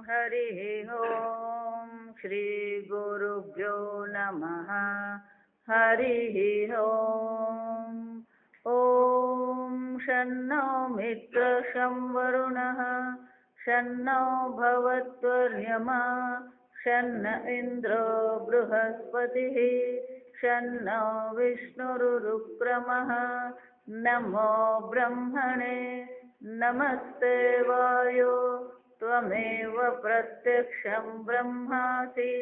हरिः ओम् श्री गुरुभ्यो नमः हरिः ओम् ॐ शन्नो मित्रः शं वरुणः शन्नो भवत्वर्यमा शन्न इन्द्रो बृहस्पतिः शन्नो विष्णुरुक्रमः नमो ब्रह्मणे नमस्ते वायो त्वमेव प्रत्यक्षं ब्रह्मासि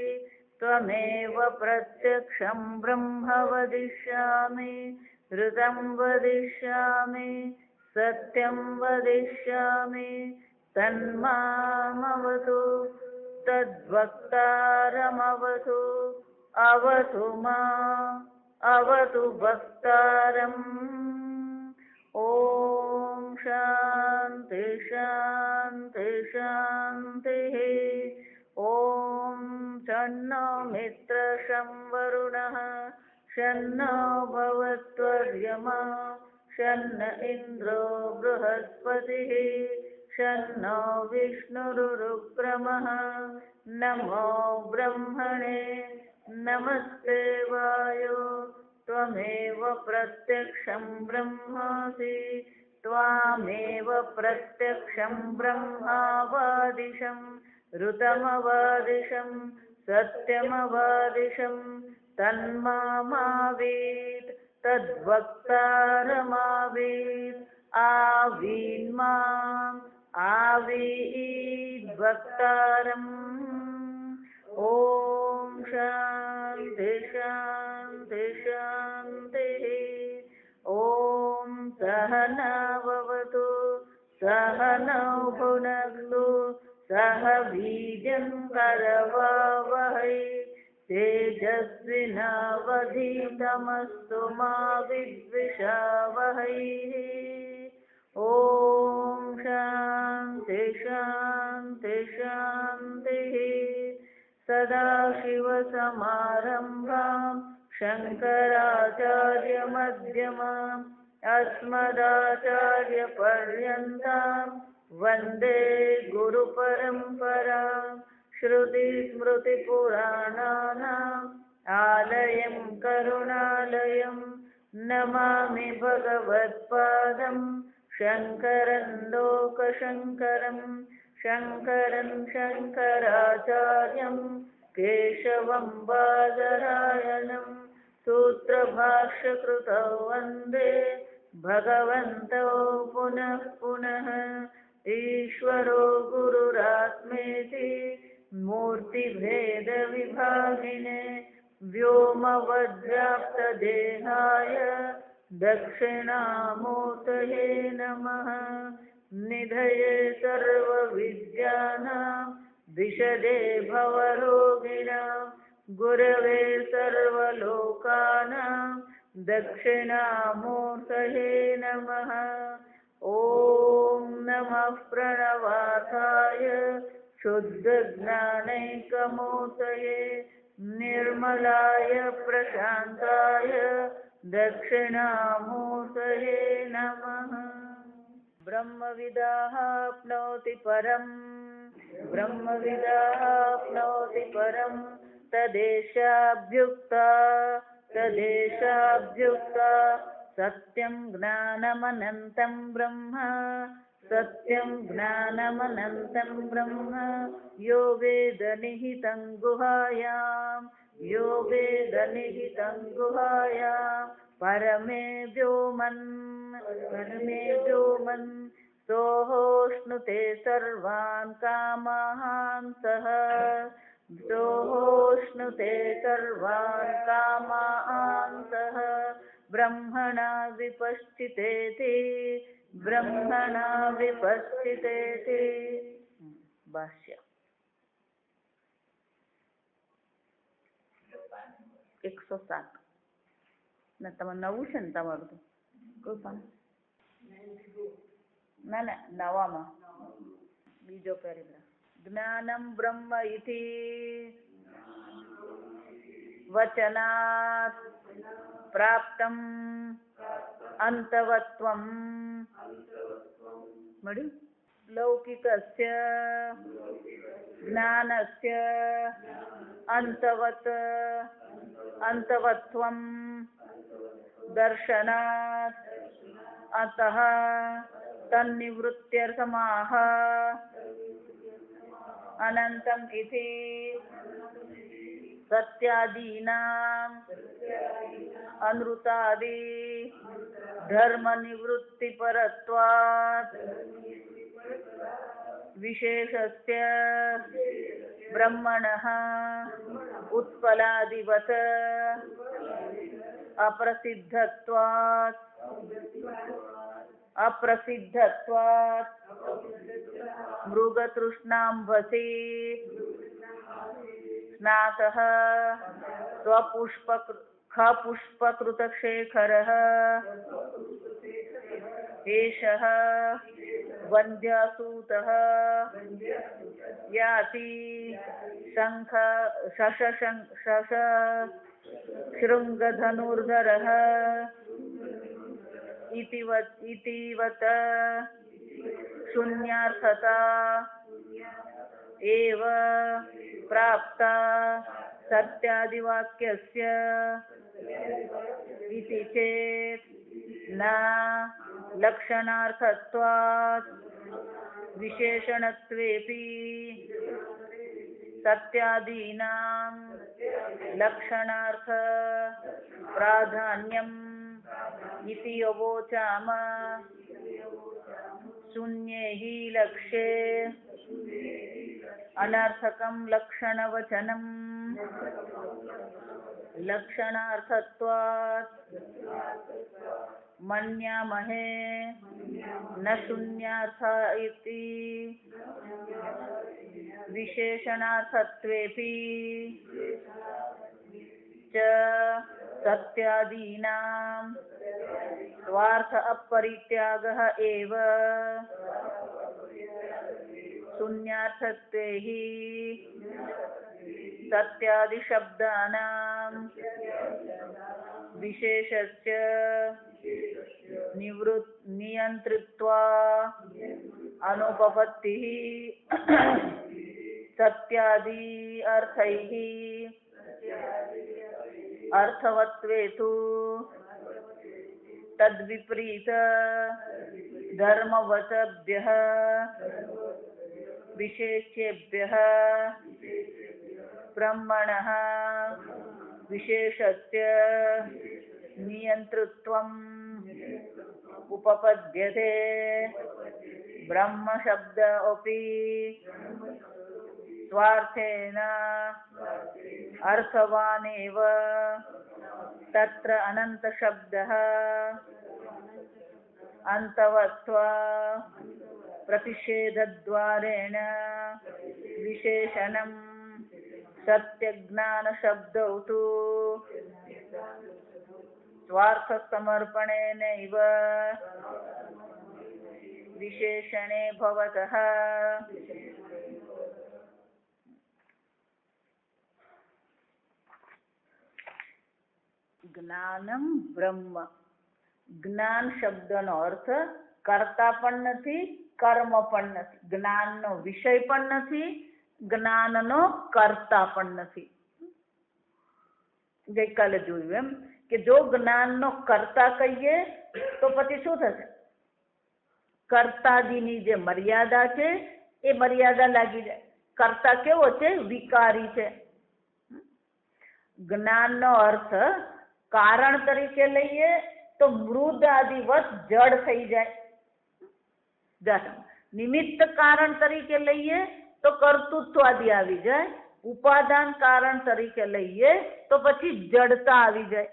त्वमेव प्रत्यक्षं ब्रह्म वदिष्यामि ऋतं वदिष्यामि सत्यं वदिष्यामि तन्मामवतु तद्वक्तारमवतु अवतु माम् अवतु वक्तारम् ॐ शान्ति शान्ति शान्तिः ॐ शन्नो मित्रः शं वरुणः शन्नो भवत्वर्यमा शन्न इन्द्रो बृहस्पतिः शन्नो विष्णुरुक्रमः नमो ब्रह्मणे नमस्ते वायो त्वमेव प्रत्यक्षं ब्रह्मासि त्वामेव प्रत्यक्षं ब्रह्मावादिशं ऋतमवादिशं सत्यमवादिशं तन्मामावीत् तद्वक्तारमावीत् आवीन्माम् आवीद्वक्तारम् ॐ शान्ति शान्ति शान्तिः ॐ सहनाववतु सहनौ भुनक्तु सह वीर्यं करवावहै तेजस्विनावधीतमस्तु मा विद्विषावहै ॐ शान्ति शान्ति शान्तिः सदाशिवसमारम्भां शङ्कराचार्यमध्यमाम् अस्मदाचार्यपर्यन्तां वन्दे गुरुपरम्पराम् श्रुतिस्मृतिपुराणानाम् आलयं करुणालयं नमामि भगवत्पादं शङ्करं लोकशङ्करं शङ्करं शङ्कराचार्यं केशवं बादरायणं सूत्रभाष्यकृतौ वन्दे भगवन्तौ पुनः पुनः ईश्वरो गुरुरात्मेति मूर्तिभेदविभागिने व्योमवद्व्याप्तदेहाय दक्षिणामूर्तये नमः निधये सर्वविद्यानां विशदे भवरोगिणां गुरवे सर्वलोकानां दक्षिणामूर्तये नमः ॐ नमः प्रणवार्थाय शुद्धज्ञानैकमूर्तये निर्मलाय प्रशान्ताय दक्षिणामूर्तये नमः ब्रह्मविदाप्नोति परम् ब्रह्मविदाप्नोति परम् तदेशाभ्युक्ता सत्यं ज्ञानमनन्तं ब्रह्म सत्यं ज्ञानमनन्तं ब्रह्म यो वेदनिहितं गुहायां परमे व्योमन् सोऽश्नुते सर्वान् कामान् सः ब्रह्मणा विपश्चितेति भाष्य 107 ને તમારે નવું છે ને તમારું તો કોઈ પણ ના નવામાં બીજો પેરેગ્રાફ જ્ઞાનમ બ્રહ્મ ઇતિ વચનાત પ્રાપ્તમ અંતવત્વમ મળ્યું લૌકિકસ્ય જ્ઞાનસ્ય અંતવત અંતવત્વમ દર્શનાત અતઃ તન્નિવૃત્ત્યર્થમાહ અનંતમ ઇતિ સત્યાદીનાં અનૃતાદિ ધર્મ નિવૃત્તિ પરત્વાત વિશેષસ્ય બ્રહ્મણઃ ઉત્પલાદિવત અપ્રસિદ્ધત્વાત મૃગતૃષ્ણાંભસી સ્નાતઃ ખપુષ્પકૃતશેખરઃ એષઃ વંધ્યાસૂતઃ યાતિ શૃંગધનુર્ધરઃ ઇતિવત શૂન્યાર્થતા એવ પ્રાપ્તા સત્યાદિવાક્યસ્ય ઇતિ ચેત ન લક્ષણાર્થત્વાत् વિશેષણત્વેપી સત્યાદીનાં લક્ષણાર્થ પ્રાધાન્યમ ઇતિ અવોચામ શૂન્યે હિ લક્ષ્યે અનર્થકમ લક્ષણવચનમ લક્ષણાર્થત્વાत् મન્યામહે ન શૂન્યાર્થ ઇતિ વિશેષણાર્થત્વેપી ચ સત્યાદીનાં સ્વાર્થ અપરિત્યાગઃ એવ શૂન્યાર્થત્વે હિ સત્યાદિશબ્દાનાં વિશેષસ્ય નિયંત્રિત્વા અનુપપત્તિઃ સત્યાદિ અર્થૈઃ અર્થવત્વેતુ તદ્વિપરીત ધર્મવચભ્યઃ વિશેષ્યેભ્યઃ બ્રહ્મણઃ વિશેષસ્ય નિયંતૃત્વમ ઉપપદ્યતે બ્રહ્મ શબ્દ અપી સ્વાર્થેન અર્થવાન એવ તત્ર અનંત શબ્દઃ અંતવત્વ પ્રતિષેધદ્વારેણ વિશેષણમ સત્યજ્ઞાન શબ્દૌ તુ સ્વાર્થ સમર્પણેનૈવ વિશેષણે ભવતઃ જ્ઞાનમ બ્રહ્મ. જ્ઞાન શબ્દનો અર્થ કર્તા પણ નથી, કર્મ પણ નથી, જ્ઞાનનો વિષય પણ નથી, જ્ઞાનનો કર્તા પણ નથી. ગઈકાલે જોયું એમ કે જો જ્ઞાનનો કર્તા કહીએ તો પછી શું થશે? કર્તાદીની જે મર્યાદા છે એ મર્યાદા લાગી જાય. કર્તા કેવો છે? વિકારી છે. જ્ઞાનનો અર્થ કારણ તરીકે લઈએ તો મૃદ આદિવત જડ થઈ જાય. નિમિત્ત કારણ તરીકે લઈએ તો કર્તૃત્વ આદિ આવી જાય. ઉપાદાન કારણ તરીકે લઈએ તો પછી જડતા આવી જાય.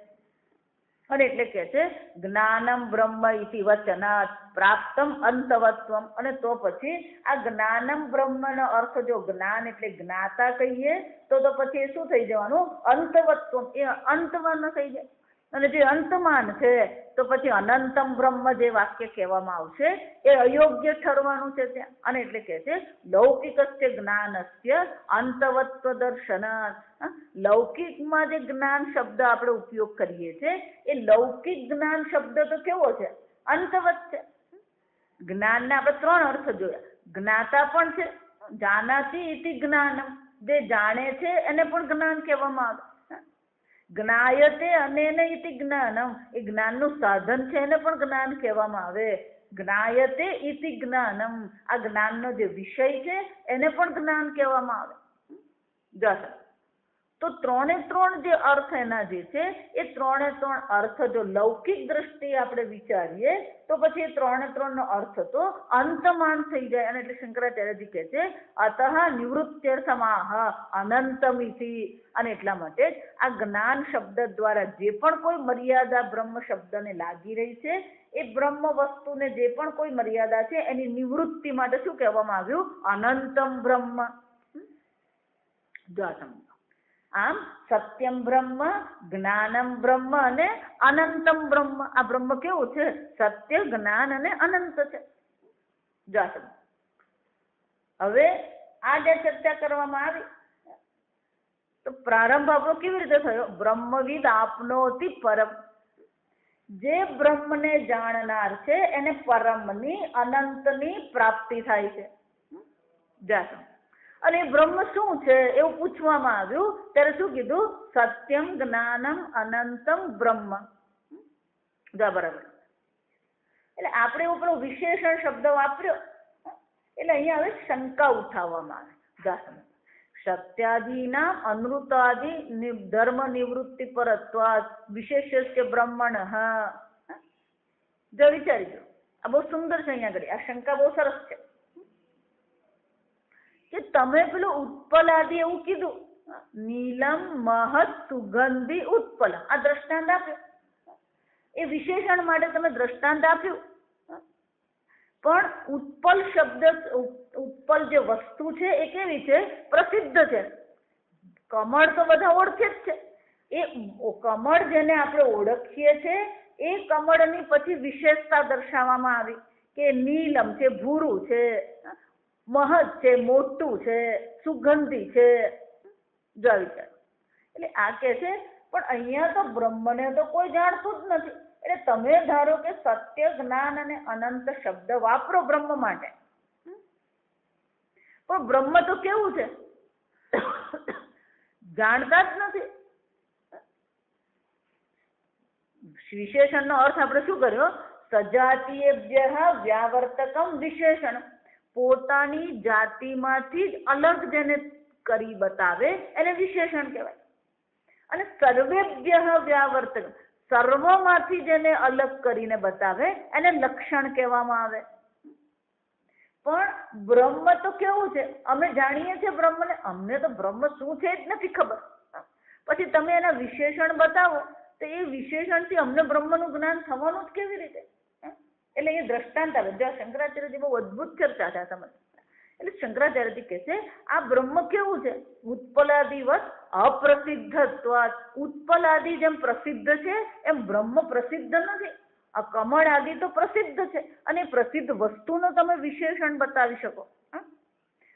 અને એટલે કે છે જ્ઞાનમ બ્રહ્મ ઇતિ વચનાત પ્રાપ્તમ અંતવત્વમ. અને તો પછી આ જ્ઞાનમ બ્રહ્મનો અર્થ જો જ્ઞાન એટલે જ્ઞાતા કહીએ તો પછી એ શું થઈ જવાનું? અંતવત્વમ, એ અંતમાં થઈ જાય. અને જે અંતમાન છે તો પછી અનંતમ બ્રહ્મ જે વાક્ય કહેવામાં આવશે એ અયોગ્ય ઠરવાનું છે ત્યાં. અને એટલે કે છે લૌકિકસ્ય જ્ઞાનસ્ય અંતવત્વ દર્શનાત. લૌકિકમાં જે જ્ઞાન શબ્દ આપણે ઉપયોગ કરીએ છીએ એ લૌકિક જ્ઞાન શબ્દ તો કેવો છે? અંતવત છે. જ્ઞાનના આપણે ત્રણ અર્થ જોયા. જ્ઞાતા પણ છે જાનાતિ ઇતિ જ્ઞાનમ, જે જાણે છે એને પણ જ્ઞાન કહેવામાં આવે. જ્ઞાયતે અનેન ઇતિ જ્ઞાનમ, એ જ્ઞાનનું સાધન છે એને પણ જ્ઞાન કહેવામાં આવે. જ્ઞાયતે ઇતિ જ્ઞાનમ, આ જ્ઞાનનો જે વિષય છે એને પણ જ્ઞાન કહેવામાં આવે. જશે તો ત્રણે ત્રણ જે અર્થ એના જે છે એ ત્રણે ત્રણ અર્થ જો લૌકિક દ્રષ્ટિએ આપણે વિચારીએ તો પછી એ ત્રણે ત્રણ નો અર્થ તો અંતમાન થઈ જાય. અને એટલે શંકરાચાર્યજી કહે છે અતઃ નિવૃત્ત્યર્થમાહ અનંતમિતિ. અને એટલા માટે જ આ જ્ઞાન શબ્દ દ્વારા જે પણ કોઈ મર્યાદા બ્રહ્મ શબ્દને લાગી રહી છે એ બ્રહ્મ વસ્તુને જે પણ કોઈ મર્યાદા છે એની નિવૃત્તિ માટે શું કહેવામાં આવ્યું? અનંતમ બ્રહ્મ. જો આમ સત્યમ બ્રહ્મ, જ્ઞાનમ બ્રહ્મ અને અનંતમ બ્રહ્મ. આ બ્રહ્મ કેવું છે? સત્ય, જ્ઞાન અને અનંત છે. જો હવે આ જે ચર્ચા કરવામાં આવી તો પ્રારંભ આપણો કેવી રીતે થયો? બ્રહ્મવિદ આપનોતિ પરમ. જે બ્રહ્મને જાણનાર છે એને પરમની, અનંતની પ્રાપ્તિ થાય છે. જાસમ અને બ્રહ્મ શું છે એવું પૂછવામાં આવ્યું ત્યારે શું કીધું? સત્યમ, જ્ઞાનમ, અનંતમ બ્રહ્મ. બરાબર. એટલે આપણે ઉપર વિશેષણ શબ્દ વાપર્યો એટલે અહીંયા હવે શંકા ઉઠાવવામાં આવે. સત્યાદિના અનૃતાદિ ધર્મ નિવૃત્તિ પરત્વાદ વિશેષ્ય બ્રહ્મણ. જો વિચારીજો, આ બહુ સુંદર છે. અહીંયા આગળ આ શંકા બહુ સરસ છે કે તમે પેલું ઉત્પલ આદિ એવું કીધું, નીલમ મહત સુગંધી ઉત્પલ, આ દ્રષ્ટાંત આપ્યું. એ વિશેષણ માટે તમે દ્રષ્ટાંત આપ્યું, પણ ઉત્પલ શબ્દ, ઉત્પલ જે વસ્તુ છે એ કેવી છે? પ્રસિદ્ધ છે. કમળ તો બધા ઓળખે જ છે. એ કમળ જેને આપણે ઓળખીએ છીએ એ કમળની પછી વિશેષતા દર્શાવવામાં આવી કે નીલમ છે, ભૂરું છે, મહદ છે, મોટું છે, સુગંધી છે. જો વિચાર, એટલે આ કે છે પણ અહીંયા તો બ્રહ્મને તો કોઈ જાણતું જ નથી. એટલે તમે ધારો કે સત્ય, જ્ઞાન અને અનંત શબ્દ વાપરો બ્રહ્મ માટે, પણ બ્રહ્મ તો કેવું છે? જાણતા જ નથી. વિશેષણનો અર્થ આપણે શું કર્યો? સજાતીયભ્યઃ વ્યાવર્તકમ વિશેષણ. પોતાની જાતિમાંથી જ અલગ જેને કરી બતાવે એને વિશેષણ કહેવાય. અને સર્વેભ્યઃ વ્યાવર્તકમ, સર્વમાંથી જેને અલગ કરીને બતાવે એને લક્ષણ કહેવામાં આવે. પણ બ્રહ્મ તો કેવું છે? અમે જાણીએ છીએ બ્રહ્મને, અમને તો બ્રહ્મ શું છે જ નથી ખબર. પછી તમે એના વિશેષણ બતાવો તો એ વિશેષણથી અમને બ્રહ્મનું જ્ઞાન થવાનું જ કેવી રીતે? એટલે એ દ્રષ્ટાંત આવે. જો શંકરાચાર્યજી બહુ અદભુત ચર્ચા છે આ સમજ. એટલે શંકરાચાર્યજી કહે છે આ બ્રહ્મ કેવું છે? ઉત્પલાદિવત અપ્રસિદ્ધત્વાત. ઉત્પલાદિ જેમ પ્રસિદ્ધ છે એમ બ્રહ્મ પ્રસિદ્ધ નથી. આ કમળ આદિ તો પ્રસિદ્ધ છે અને પ્રસિદ્ધ વસ્તુનો તમે વિશેષણ બતાવી શકો,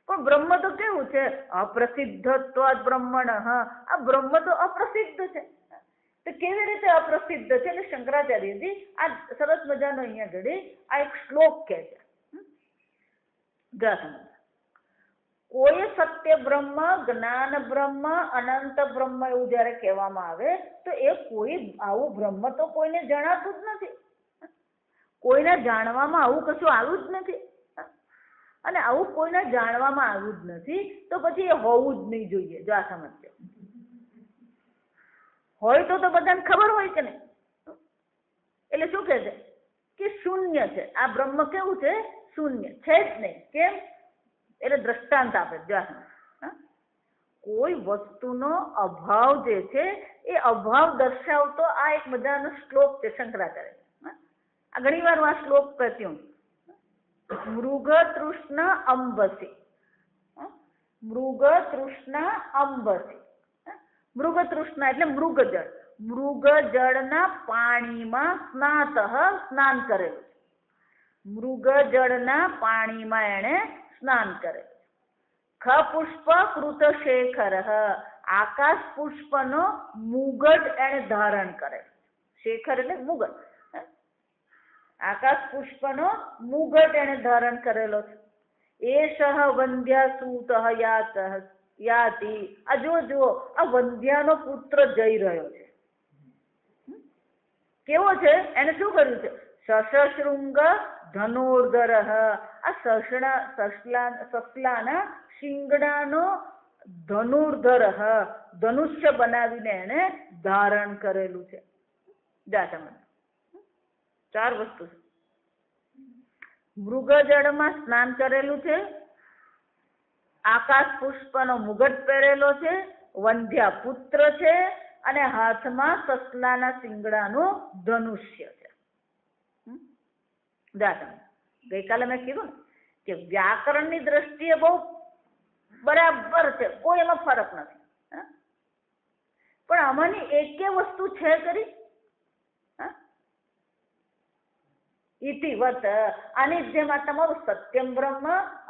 પણ બ્રહ્મ તો કેવું છે? અપ્રસિદ્ધત્વાત બ્રહ્મણ. આ બ્રહ્મ તો અપ્રસિદ્ધ છે. તો કેવી રીતે અપ્રસિદ્ધ છે? એટલે શંકરાચાર્યજી આ સરસ મજાનો અહીંયા ઘડી આ એક શ્લોક કહે છે. કોઈ સત્ય બ્રહ્મ, જ્ઞાન બ્રહ્મ, અનંત બ્રહ્મ એવું જયારે કહેવામાં આવે તો એ કોઈ આવું બ્રહ્મ તો કોઈને જણાતું જ નથી. કોઈને જાણવામાં આવું કશું આવ્યું જ નથી. અને આવું કોઈને જાણવામાં આવ્યું જ નથી તો પછી એ હોવું જ નહીં જોઈએ. જો આ સમજજો, હોય તો બધાને ખબર હોય કે નહીં. એટલે શું કહે છે કે શૂન્ય છે. આ બ્રહ્મ કેવું છે? શૂન્ય છે જ નહીં. કેમ? એટલે દ્રષ્ટાંત આપે. કોઈ વસ્તુનો અભાવ જે છે એ અભાવ દર્શાવતો આ એક મજાનો શ્લોક છે શંકરાચાર્ય. આ ઘણી વાર આ શ્લોક પ્રત્યું મૃગ તૃષ્ણ અંબસી. મૃગ તૃષ્ણ અંબસી. મૃગ તૃષ્ણ એટલે મૃગજળ. મૃગજળના પાણીમાં સ્નાન કરેલું. મૃગજળના પાણીમાં એણે સ્નાન કરે. ખ પુષ્પ કૃત શેખર. આકાશ પુષ્પનો મુગટ એને ધારણ કરે. શેખર એટલે મુગટ. આકાશ પુષ્પનો મુગટ એને ધારણ કરેલો છે. એષઃ વંધ્યાસૂત યાતિ. આ જો આ વંધ્યાનો પુત્ર જઈ રહ્યો છે. કેવો છે? એને શું કર્યું છે? શશશૃંગ ધનુર્ધર. આ સસલાના શિંગડાનો ધનુર્ધર, ધનુષ્ય બનાવીને એને ધારણ કરેલું છે. જાતમાં 4 વસ્તુ છે. મૃગજળમાં સ્નાન કરેલું છે, આકાશ પુષ્પનો મુગટ પહેરેલો છે, વંધ્યા પુત્ર છે, અને હાથમાં સસલાના શિંગડાનું ધનુષ્ય છે. ગઈકાલે મેં કીધું ને કે વ્યાકરણની દ્રષ્ટિએ બહુ બરાબર છે, કોઈ એમાં ફરક નથી. પણ આમાંની એક વસ્તુ છે ખરી, ઇતિવત. આની જેમાં તમારું સત્યમ બ્રહ્મ,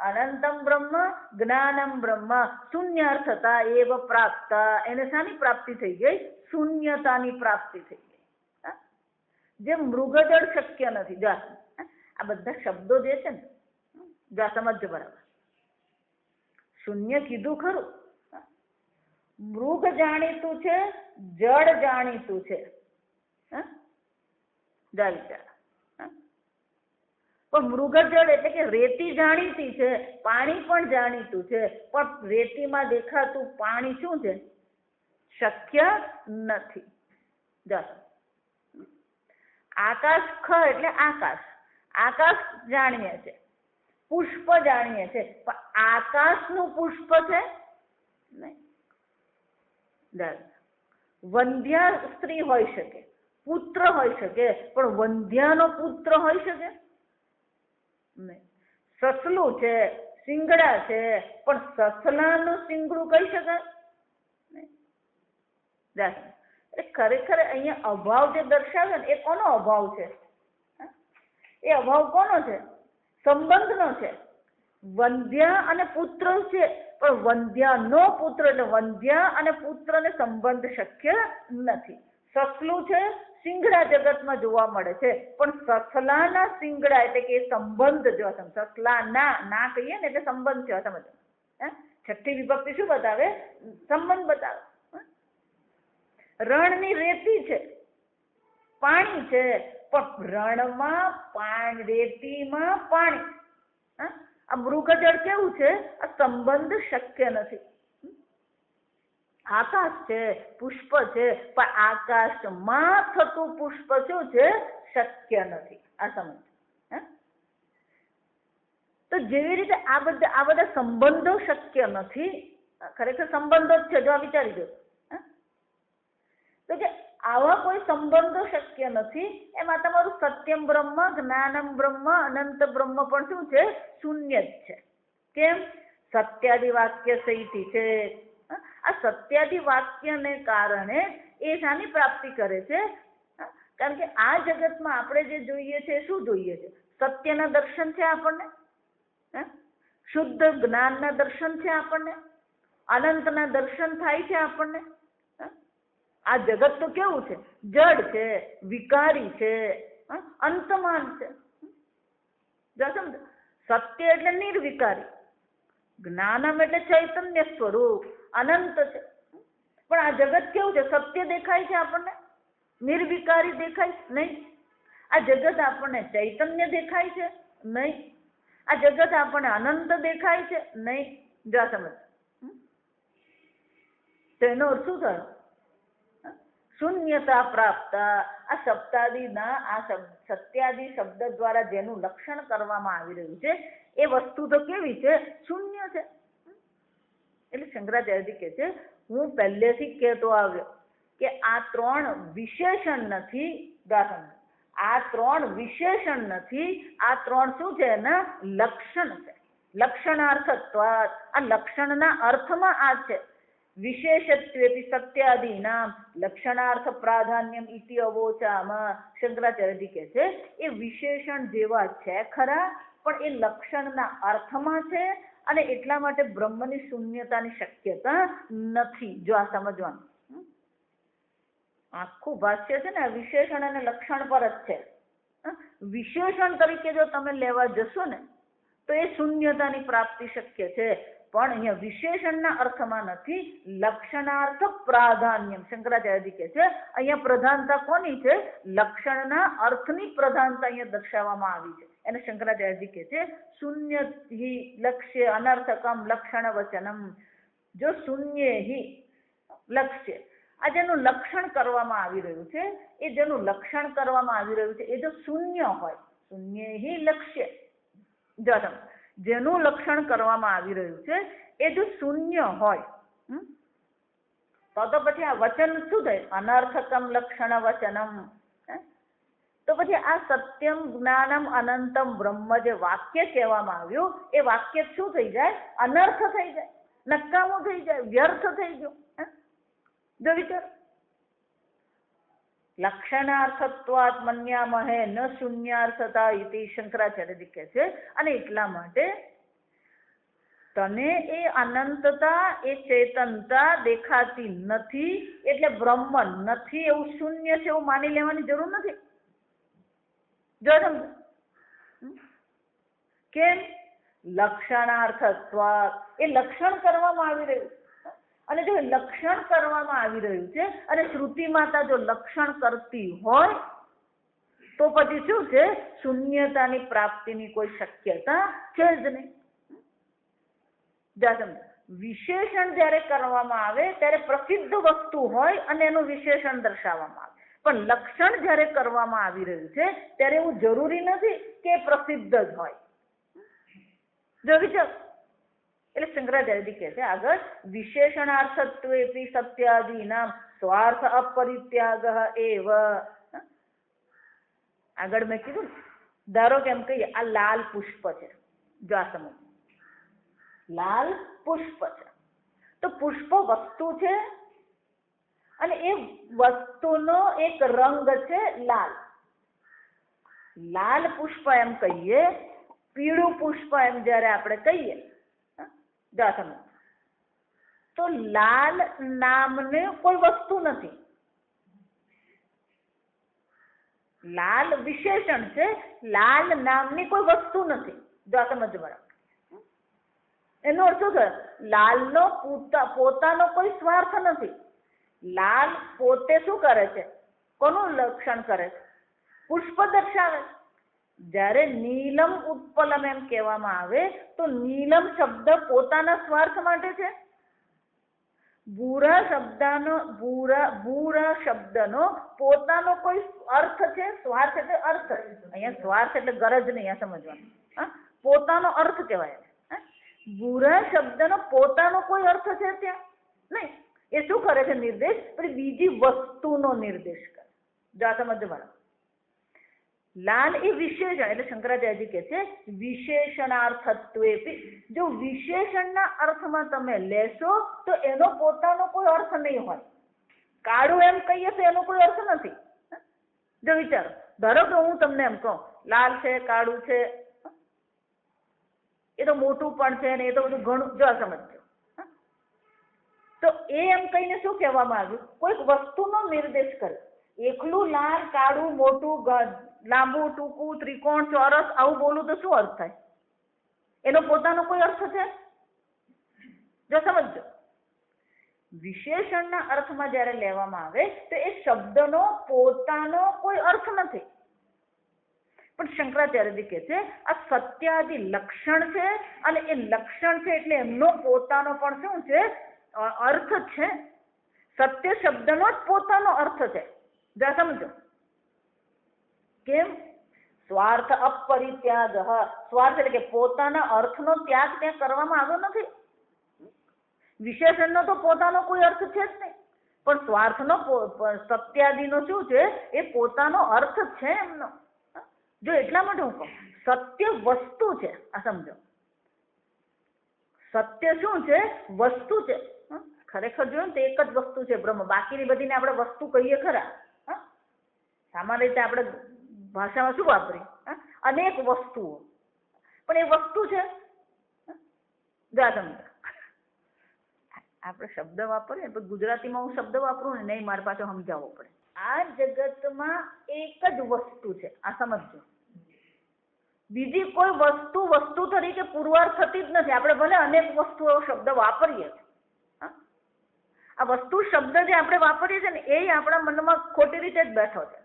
અનંતમ બ્રહ્મ, જ્ઞાનમ બ્રહ્મ, શૂન્યાર્થતા એવ પ્રાપ્ત. એને શાની પ્રાપ્તિ થઈ ગઈ? શૂન્યતાની પ્રાપ્તિ થઈ ગઈ. જે મૃગજળ શક્ય નથી. જો આ બધા શબ્દો જે છે ને, જો સમજજો બરાબર. શૂન્ય કીધું ખરું, મૃગ જાણીતું છે, જળ જાણીતું છે. જા વિચાર. પણ મૃગજળ એટલે કે રેતી જાણીતી છે, પાણી પણ જાણીતું છે, પણ રેતીમાં દેખાતું પાણી શું છે? શક્ય નથી. આકાશ ખ એટલે આકાશ, આકાશ જાણીએ છે, પુષ્પ જાણીએ છે, પણ આકાશનું પુષ્પ છે નહીં. વંધ્યા સ્ત્રી હોઈ શકે, પુત્ર હોઈ શકે, પણ વંધ્યાનો પુત્ર હોઈ શકે નહીં. સસલું છે, શિંગડા છે, પણ સસલાનું શિંગડું કહી શકાય નહીં. ખરેખર અહીંયા અભાવ જે દર્શાવે ને, એ કોનો અભાવ છે? એ અભાવ કોનો છે? સંબંધનો છે. વંધ્યા અને પુત્ર છે, પણ વંધ્યાનો પુત્ર એટલે વંધ્યા અને પુત્રને સંબંધ શક્ય નથી. સસલું છે, શિંગડા જગતમાં જોવા મળે છે, પણ સસલાના શિંગડા એટલે કે સંબંધ જો સસલાના ના કહીએ ને એટલે સંબંધ છે. સમજો. છઠ્ઠી વિભક્તિ શું બતાવે? સંબંધ બતાવે. રણની રેતી છે, પાણી છે, પણ રણમાં રેતીમાં પાણી. આ મૃગજળ કેવું છે? આ સંબંધ શક્ય નથી. આકાશ છે, પુષ્પ છે, પણ આકાશમાં થતું પુષ્પ શું છે? શક્ય નથી. આ સમજ. તો જેવી રીતે આ બધા સંબંધો શક્ય નથી, ખરેખર સંબંધો જ છે. જો આ વિચારી દો તો કે આવા કોઈ સંબંધો શક્ય નથી. એમાં તમારું સત્યમ બ્રહ્મ, જ્ઞાનમ બ્રહ્મ, અનંત બ્રહ્મ પણ શું છે? શૂન્ય જ છે. કેમ? સત્યાદિ વાક્ય સહિતી છે. આ સત્યાદિ વાક્યને કારણે એ શાની પ્રાપ્તિ કરે છે? કારણ કે આ જગતમાં આપણે જે જોઈએ છે શું જોઈએ છે? સત્યના દર્શન છે આપણને, શુદ્ધ જ્ઞાનના દર્શન છે આપણને, અનંતના દર્શન થાય છે આપણને. આ જગત તો કેવું છે? જડ છે, વિકારી છે, અંતમાન છે. સત્ય એટલે નિર્વિકારી, જ્ઞાનમ એટલે ચૈતન્ય સ્વરૂપ, અનંત છે. પણ આ જગત કેવું છે? સત્ય દેખાય છે આપણને, નિર્વિકારી દેખાય નહીં. આ જગત આપણને ચૈતન્ય દેખાય છે નહીં. આ જગત આપણને અનંત દેખાય છે નહીં. જા સમજ. તેનો અર્થ શું થયો? શૂન્યતા પ્રાપ્ત. આ સપ્તાદિના આ સત્યાદિ શબ્દ દ્વારા જેનું લક્ષણ કરવામાં આવી રહ્યું છે એ વસ્તુ તો કેવી છે? શૂન્ય છે. એટલે શંકરાચાર્યજી કહે છે, હું પહેલેથી કહેતો આવ્યો કે આ 3 વિશેષણ નથી. આ 3 વિશેષણ નથી, આ 3 શું છે? એના લક્ષણ છે. લક્ષણાર્થત્વ. આ લક્ષણના અર્થમાં આ છે. વિશેષત્વેપી સત્યાદિનામ લક્ષણાર્થ પ્રાધાન્યમ ઇતિ અવોચામ. શંકરાચાર્યજી કહે છે એ વિશેષણ જેવા છે ખરા, પણ એ લક્ષણના અર્થમાં છે, અને એટલા માટે બ્રહ્મની શૂન્યતાની શક્યતા નથી. જો આ સમજવાનું. આખું ભાષ્ય છે ને વિશેષણ અને લક્ષણ પર જ છે. વિશેષણ તરીકે જો તમે લેવા જશો ને તો એ શૂન્યતાની પ્રાપ્તિ શક્ય છે. પણ અહીંયા વિશેષણના અર્થમાં નથી, લક્ષણાર્થ પ્રાધાન્યમ. શંકરાચાર્યજી કહે છે અહીંયા પ્રધાનતા કોની છે? લક્ષણના અર્થની પ્રધાનતા અહીંયા દર્શાવવામાં આવી છે. એને શંકરાચાર્યજી કહે છે શૂન્ય હિ લક્ષ્ય અનર્થકમ લક્ષણ વચનમ. જો શૂન્ય હિ લક્ષ્ય, આ જેનું લક્ષણ કરવામાં આવી રહ્યું છે, એ જેનું લક્ષણ કરવામાં આવી રહ્યું છે એ જો શૂન્ય હોય, શૂન્ય હિ લક્ષ્ય, જો જેનું લક્ષણ કરવામાં આવી રહ્યું છે એ જો શૂન્ય હોય, તો પછી આ વચન શું થાય? અનર્થકમ લક્ષણ વચનમ. તો પછી આ સત્યમ જ્ઞાનમ અનંતમ બ્રહ્મ જે વાક્ય કહેવામાં આવ્યું એ વાક્ય શું થઈ જાય? અનર્થ થઈ જાય, નકામું થઈ જાય, વ્યર્થ થઈ ગયું. જો વિચાર, લક્ષણાર્થત્વાત મન્યામહે ન શૂન્યાર્થતા ઇતિ શંકરાચાર્યજી કહે છે. અને એટલા માટે તને એ અનંતતા, એ ચેતનતા દેખાતી નથી એટલે બ્રહ્મ નથી એવું શૂન્ય છે એવું માની લેવાની જરૂર નથી. જો સમજો કેમ? લક્ષણાર્થત્વાત, એ લક્ષણ કરવામાં આવી રહ્યું, અને જો લક્ષણ કરવામાં આવી રહ્યું છે અને શ્રુતિ માતા જો લક્ષણ કરતી હોય તો પછી શું છે? શૂન્યતાની પ્રાપ્તિની કોઈ શક્યતા છે જ નહીં. વિશેષણ જ્યારે કરવામાં આવે ત્યારે પ્રસિદ્ધ વસ્તુ હોય અને એનું વિશેષણ દર્શાવવામાં આવે, પણ લક્ષણ જ્યારે કરવામાં આવી રહ્યું છે ત્યારે એવું જરૂરી નથી કે પ્રસિદ્ધ જ હોય. જો વિચાર, એટલે શંકરાચાર્યજી કહે છે આગળ વિશેષણાર્થત્વે સત્યાદિનામ સ્વાર્થ અપરિત્યાગ એવ. આગળ મેં કીધું, ધારો કે એમ કહીએ આ લાલ પુષ્પ છે, જો આ સમજ, લાલ પુષ્પ છે, તો પુષ્પ વસ્તુ છે અને એ વસ્તુનો એક રંગ છે લાલ. લાલ પુષ્પ એમ કહીએ, પીળું પુષ્પ એમ જયારે આપણે કહીએ, તો લાલ નામને કોઈ વસ્તુ નથી, લાલ વિશેષણ છે, લાલ નામની કોઈ વસ્તુ નથી. જો સમજ બરાબર, એનો અર્થ શું થયો? લાલનો પોતાનો કોઈ સ્વાર્થ નથી. લાલ પોતે શું કરે છે? કોનું લક્ષણ કરે છે? પુષ્પ દર્શાવે. જ્યારે નીલમ ઉત્પલમ એમ કહેવામાં આવે તો નીલમ શબ્દ પોતાના સ્વાર્થ માટે છે. ભૂરા શબ્દનો પોતાનો કોઈ અર્થ છે? સ્વાર્થ એટલે અર્થ. અહીંયા સ્વાર્થ એટલે ગરજ નહીં, આ સમજવાનું. પોતાનો અર્થ કહેવાય. ભૂરા શબ્દનો પોતાનો કોઈ અર્થ છે ત્યાં નહીં. એ શું કરે છે? નિર્દેશ બીજી વસ્તુનો નિર્દેશ કરે. જો આ સમજવાનું. લાલ એ વિશેષણ, એટલે શંકરાચાર્યજી કહે છે વિશેષણાર્થત્વે. જો વિશેષણના અર્થમાં તમે લેશો તો એનો પોતાનો કોઈ અર્થ નહીં હોય. કાળું એમ કહીએ તો એનો કોઈ અર્થ નથી. જો વિચારો, ધારો કે હું તમને એમ કહું લાલ છે, કાળું છે, એ તો મોટું પણ છે ને એ તો બધું ઘણું, જો સમજો, તો એ એમ કહીને શું કહેવામાં આવ્યું? કોઈક વસ્તુનો નિર્દેશ કરે. એકલું લાલ, કાળું, મોટું, લાંબુ, ટૂંકું, ત્રિકોણ, ચોરસ આવું બોલું તો શું અર્થ થાય? એનો પોતાનો કોઈ અર્થ છે? જો સમજો, વિશેષણના અર્થમાં જ્યારે લેવામાં આવે તો એ શબ્દનો પોતાનો કોઈ અર્થ નથી. પણ શંકરાચાર્યજી કહે છે આ સત્યાદિ લક્ષણ છે અને એ લક્ષણ છે એટલે એમનો પોતાનો પણ શું છે? અર્થ છે. સત્ય શબ્દનો જ પોતાનો અર્થ છે. જા સમજો કેમ? સ્વાર્થ અપરિત્યાગ. સ્વાર્થ એટલે કે પોતાના અર્થનો ત્યાગ ત્યાં કરવામાં આવ્યો નથી. વિશેષણનો તો પોતાનો કોઈ અર્થ છે જ નહીં, પણ સ્વાર્થનો સત્યાદિનો શું છે? એ પોતાનો અર્થ છે એમનો. જો એટલા માટે હું કહું સત્ય વસ્તુ છે. આ સમજો, સત્ય શું છે? વસ્તુ છે. ખરેખર જોયું તો એક જ વસ્તુ છે બ્રહ્મ. બાકીની બધીને આપણે વસ્તુ કહીએ ખરા, સામાન્ય રીતે આપણે ભાષામાં શું વાપરીએ? અનેક વસ્તુઓ, પણ એ વસ્તુ છે. જા સમજો, આપણે શબ્દ વાપરીએ પણ ગુજરાતીમાં હું શબ્દ વાપરું ને નહીં, મારે પાછો સમજાવવો પડે. આ જગતમાં એક જ વસ્તુ છે. આ સમજો, બીજી કોઈ વસ્તુ તરીકે પુરવાર થતી જ નથી. આપણે ભલે અનેક વસ્તુઓ શબ્દ વાપરીએ છીએ, આ વસ્તુ શબ્દ જે આપણે વાપરીએ છીએ ને એ આપણા મનમાં ખોટી રીતે જ બેઠો છે.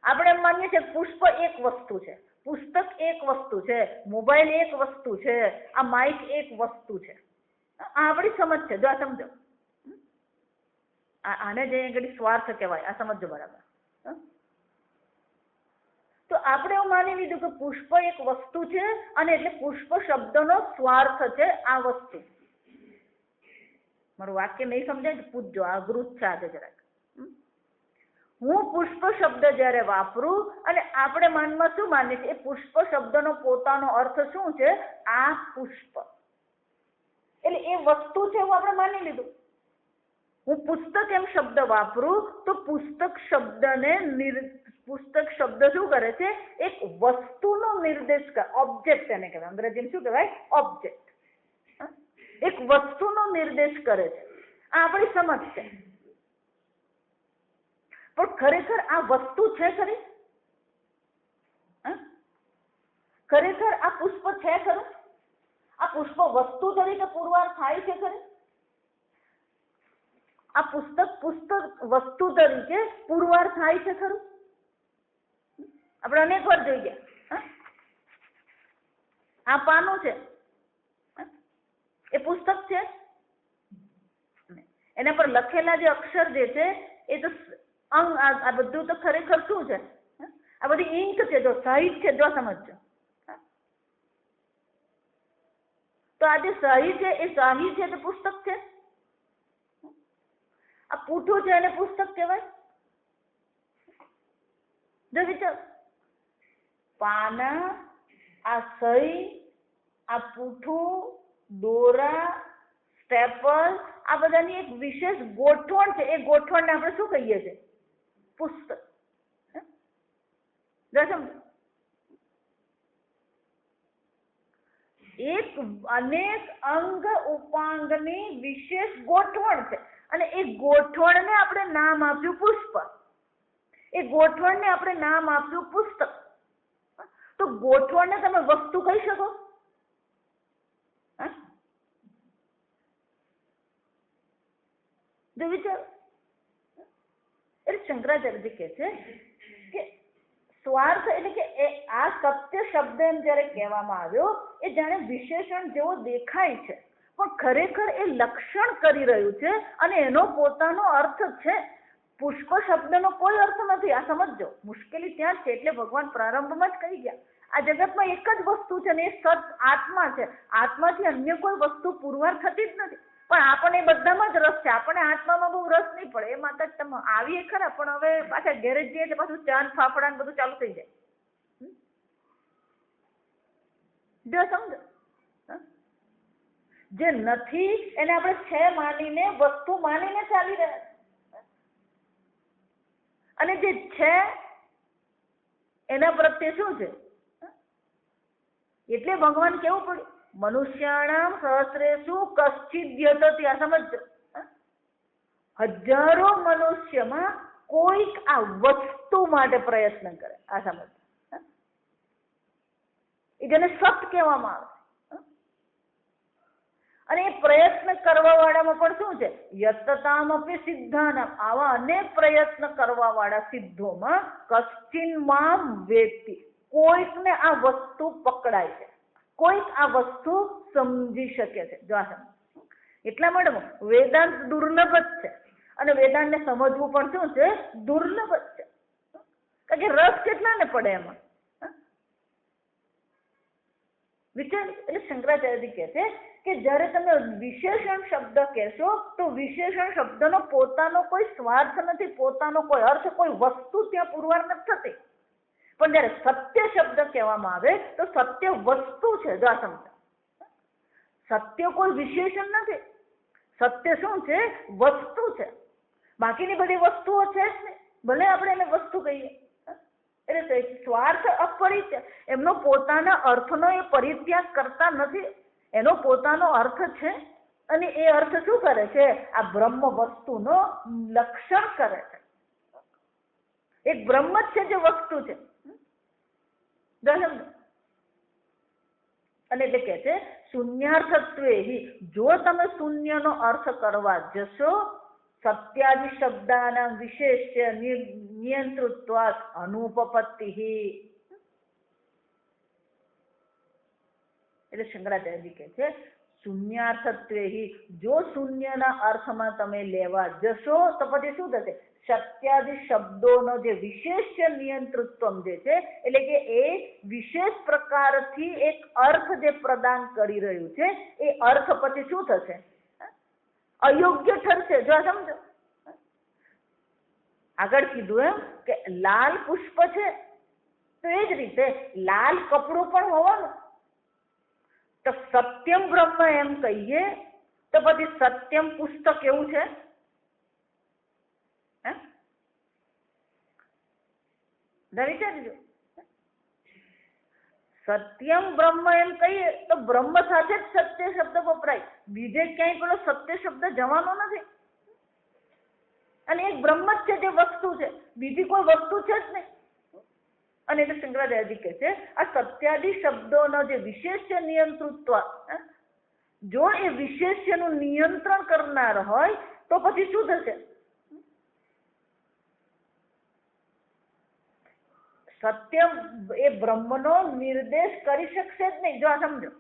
આપણે એમ માનીએ છીએ પુષ્પ એક વસ્તુ છે, પુસ્તક એક વસ્તુ છે, મોબાઈલ એક વસ્તુ છે, આ માઇક એક વસ્તુ છે. આ આપણી સમજ છે. જો આ સમજો, આને જે ઘડી સ્વાર્થ કહેવાય, આ સમજો બરાબર. તો આપણે એવું માની લીધું કે પુષ્પ એક વસ્તુ છે અને એટલે પુષ્પ શબ્દનો સ્વાર્થ છે આ વસ્તુ. મારું વાક્ય નહીં સમજાય તો પૂછજો, અઘરું છે આજે જરાક. હું પુષ્પ શબ્દ જ્યારે વાપરું અને આપણે મનમાં શું માનીએ છીએ, એ પુષ્પ શબ્દનો પોતાનો અર્થ શું છે, આ પુષ્પ, એટલે એ વસ્તુ છે એવું આપણે માની લીધું. હું પુસ્તક એમ શબ્દ વાપરું તો પુસ્તક શબ્દ શું કરે છે, એક વસ્તુનો નિર્દેશ કરે, ઓબ્જેક્ટ એને કહેવાય, અંગ્રેજીમાં શું કહેવાય, ઓબ્જેક્ટ. એક વસ્તુનો નિર્દેશ કરે છે. આ આપણી સમજ છે. પણ ખરેખર આ વસ્તુ છે ખરી? ખરેખર આ પુષ્પ છે ખરું? આ પુષ્પ વસ્તુ તરીકે પુરવાર થાય છે ખરી? આ પુસ્તક વસ્તુ તરીકે પુરવાર થાય છે ખરું? આપણે અનેક વાર જોઈ ગયા. આ પાનું છે, એ પુસ્તક છે. એના પર લખેલા જે અક્ષર જે છે એ તો અંગ, આ બધું તો ખરેખર શું છે, આ બધી ઇંક છે, જો સહી છે, જો સમજજો. તો આ જે સહી છે એ સહી છે તો પુસ્તક છે. આ પૂઠું છે એને પુસ્તક કહેવાય? જો વિચાર, પાના, આ સહી, આ પૂઠું, દોરા, સ્ટેપલ, આ બધાની એક વિશેષ ગોઠવણ છે. એ ગોઠવણને આપણે શું કહીએ છીએ, પુસ્તક. એક અનેક અંગ ઉપાંગની વિશેષ ગોઠવણ છે અને એ ગોઠવણને આપણે નામ આપ્યું પુષ્પ. એ ગોઠવણને આપણે નામ આપ્યું પુસ્તક. તો ગોઠવણને તમે વસ્તુ કહી શકો? જો વિચાર, એટલે શંકરાચાર્યજી કહે છે કે સ્વાર્થ એટલે કે આ સત્ય શબ્દ એમ જયારે કહેવામાં આવ્યો, એ જાણે વિશેષણ જેવો દેખાય છે પણ ખરેખર એ લક્ષણ કરી રહ્યું છે અને એનો પોતાનો અર્થ છે. પુષ્પ શબ્દનો કોઈ અર્થ નથી. આ સમજો, મુશ્કેલી ત્યાં છે. એટલે ભગવાન પ્રારંભમાં જ કહી ગયા, આ જગતમાં એક જ વસ્તુ છે ને એ સત આત્મા છે. આત્માથી અન્ય કોઈ વસ્તુ પુરવાર થતી જ નથી. પણ આપણને એ બધામાં જ રસ છે. આપણને આત્મામાં બહુ રસ નહીં પડે. એ માતા તમે આવીએ ખરા, પણ હવે પાછા ઘેરે જઈએ એટલે પાછું ચાંદ ફાફડા ને બધું ચાલુ થઈ જાય. જો સમજો, જે નથી એને આપણે છે માનીને, વસ્તુ માનીને ચાલી રહ્યા, અને જે છે એના પ્રત્યે શું છે. એટલે ભગવાન કેવું પડ્યું, મનુષ્યાણામ સહસ્રેષુ કશ્ચિદ યતતિ. આ સમજો, હજારો મનુષ્યમાં કોઈક આ વસ્તુ માટે પ્રયત્ન કરે. આ સમજ, એ જેને સત કહેવામાં આવે. અને એ પ્રયત્ન કરવા વાળામાં પણ શું છે, યતતામપી સિદ્ધાનામ. આવા અનેક પ્રયત્ન કરવા વાળા સિદ્ધોમાં કશ્ચિન મામ વેત્તિ, કોઈકને આ વસ્તુ પકડાય છે, કોઈક આ વસ્તુ સમજી શકે છે. જો આ એટલા માટે વેદાંત દુર્લભ જ છે અને વેદાંતને સમજવું પણ શું છે, દુર્લભ જ છે. કારણ કે રસ કેટલા ને પડે એમાં. વિચાર, એટલે શંકરાચાર્યજી કહે છે કે જ્યારે તમે વિશેષણ શબ્દ કહેશો તો વિશેષણ શબ્દનો પોતાનો કોઈ સ્વાર્થ નથી, પોતાનો કોઈ અર્થ, કોઈ વસ્તુ ત્યાં પુરવાર નથી થતી. પણ જયારે સત્ય શબ્દ કહેવામાં આવે તો સત્ય વસ્તુ છે. જો આ સમજો, સત્ય કોઈ વિશેષણ નથી. સત્ય શું છે, વસ્તુ છે. બાકીની બધી વસ્તુઓ છે જ ને, ભલે આપણે એને વસ્તુ કહીએ. એટલે સ્વાર્થ અપરિત્યાગ, એમનો પોતાના અર્થનો એ પરિત્યાગ કરતા નથી. એનો પોતાનો અર્થ છે અને એ અર્થ શું કરે છે, આ બ્રહ્મ વસ્તુનો લક્ષણ કરે છે. એક બ્રહ્મ જ છે જે વસ્તુ છે. અને એટલે કે છે શૂન્યાર્થત્વે જો તમે શૂન્યનો અર્થ કરવા જશો સત્યાદિ શબ્દાના વિશેષ્ય નિયંતૃત્વાત અનુપપત્તિ એટલે શંકરાચાર્યજી કહે છે શૂન્યાર્થત્વે જો શૂન્યના અર્થમાં તમે લેવા જશો તો પછી શું થશે સત્યાદિ શબ્દોનો જે વિશેષ્ય નિયંતૃત્વ જે છે એટલે કે એ વિશેષ પ્રકારથી એક અર્થ જે પ્રદાન કરી રહ્યું છે એ અર્થ પછી શું થશે અયોગ્ય ઠરશે. જો સમજો આગળ કીધું એમ કે લાલ પુષ્પ છે તો એ જ રીતે લાલ કપડું પણ હોવાનું. તો સત્યમ બ્રહ્મ એમ કહીએ તો પછી સત્યમ પુસ્તક એવું છે વિચારજો. સત્યમ બ્રહ્મ એમ કહીએ તો બ્રહ્મ સાથે જ સત્ય શબ્દ વપરાય, બીજે ક્યાંય પેલો સત્ય શબ્દ જવાનો નથી. અને એક બ્રહ્મ જ છે જે વસ્તુ છે, બીજી કોઈ વસ્તુ છે જ નહીં. અને એટલે શંકરાચાર્યજી કહે છે આ સત્યાદિ શબ્દોનો જે વિશેષ્ય નિયંતૃત્વ જો એ વિશેષ્યનું નિયંત્રણ કરનાર હોય તો પછી શું થશે સત્ય એ બ્રહ્મનો નિર્દેશ કરી શકશે જ નહીં. જો આ સમજો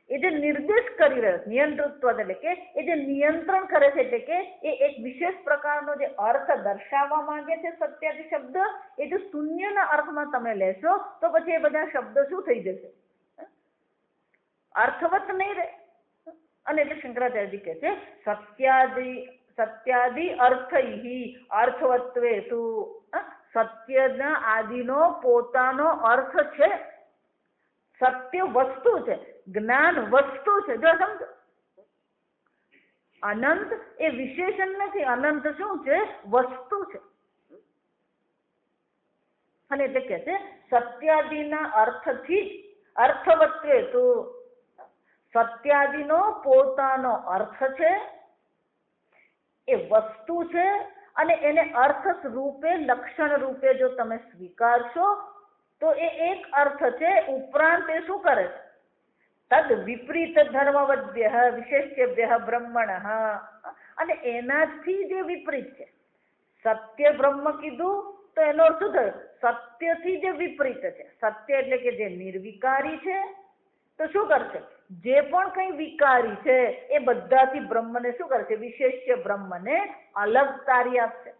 એ જે નિર્દેશ કરી રહ્યો નિયંતૃત્વ એટલે કે એ જે નિયંત્રણ કરે છે એટલે કે એ એક વિશેષ પ્રકારનો જે અર્થ દર્શાવવા માંગે છે સત્યાદિ શબ્દ એ જો શૂન્યના અર્થમાં તમે લેશો તો પછી એ બધા શબ્દો શું થઈ જશે અર્થવત નહીં રહે. અને એટલે શંકરાચાર્યજી કહે છે સત્યાદિ અર્થૈ અર્થવત્વે તું સત્યના આદિનો પોતાનો અર્થ છે. સત્ય વસ્તુ છે, જ્ઞાન વસ્તુ છે. જો સમજો અનંત એ વિશેષણ નથી, અનંત શું છે વસ્તુ છે. અને એટલે કે છે સત્યાદિના અર્થથી અર્થવત્વે તો સત્યાદિનો પોતાનો અર્થ છે, એ વસ્તુ છે અને એને અર્થ રૂપે લક્ષણ રૂપે જો તમે સ્વીકારશો તો એ એક અર્થ છે. ઉપરાંત એ શું કરે છે તદ વિપરીત ધર્મવદ્ય વિશેષ્યભ્ય બ્રહ્મણ અને એનાથી જે વિપરીત છે સત્ય બ્રહ્મ કીધું તો એનો અર્થ શું થયો સત્યથી જે વિપરીત છે. સત્ય એટલે કે જે નિર્વિકારી છે તો શું કરશે જે પણ કઈ વિકારી છે એ બધાથી બ્રહ્મને શું કરશે વિશેષ્ય બ્રહ્મને અલગ તારી આપશે.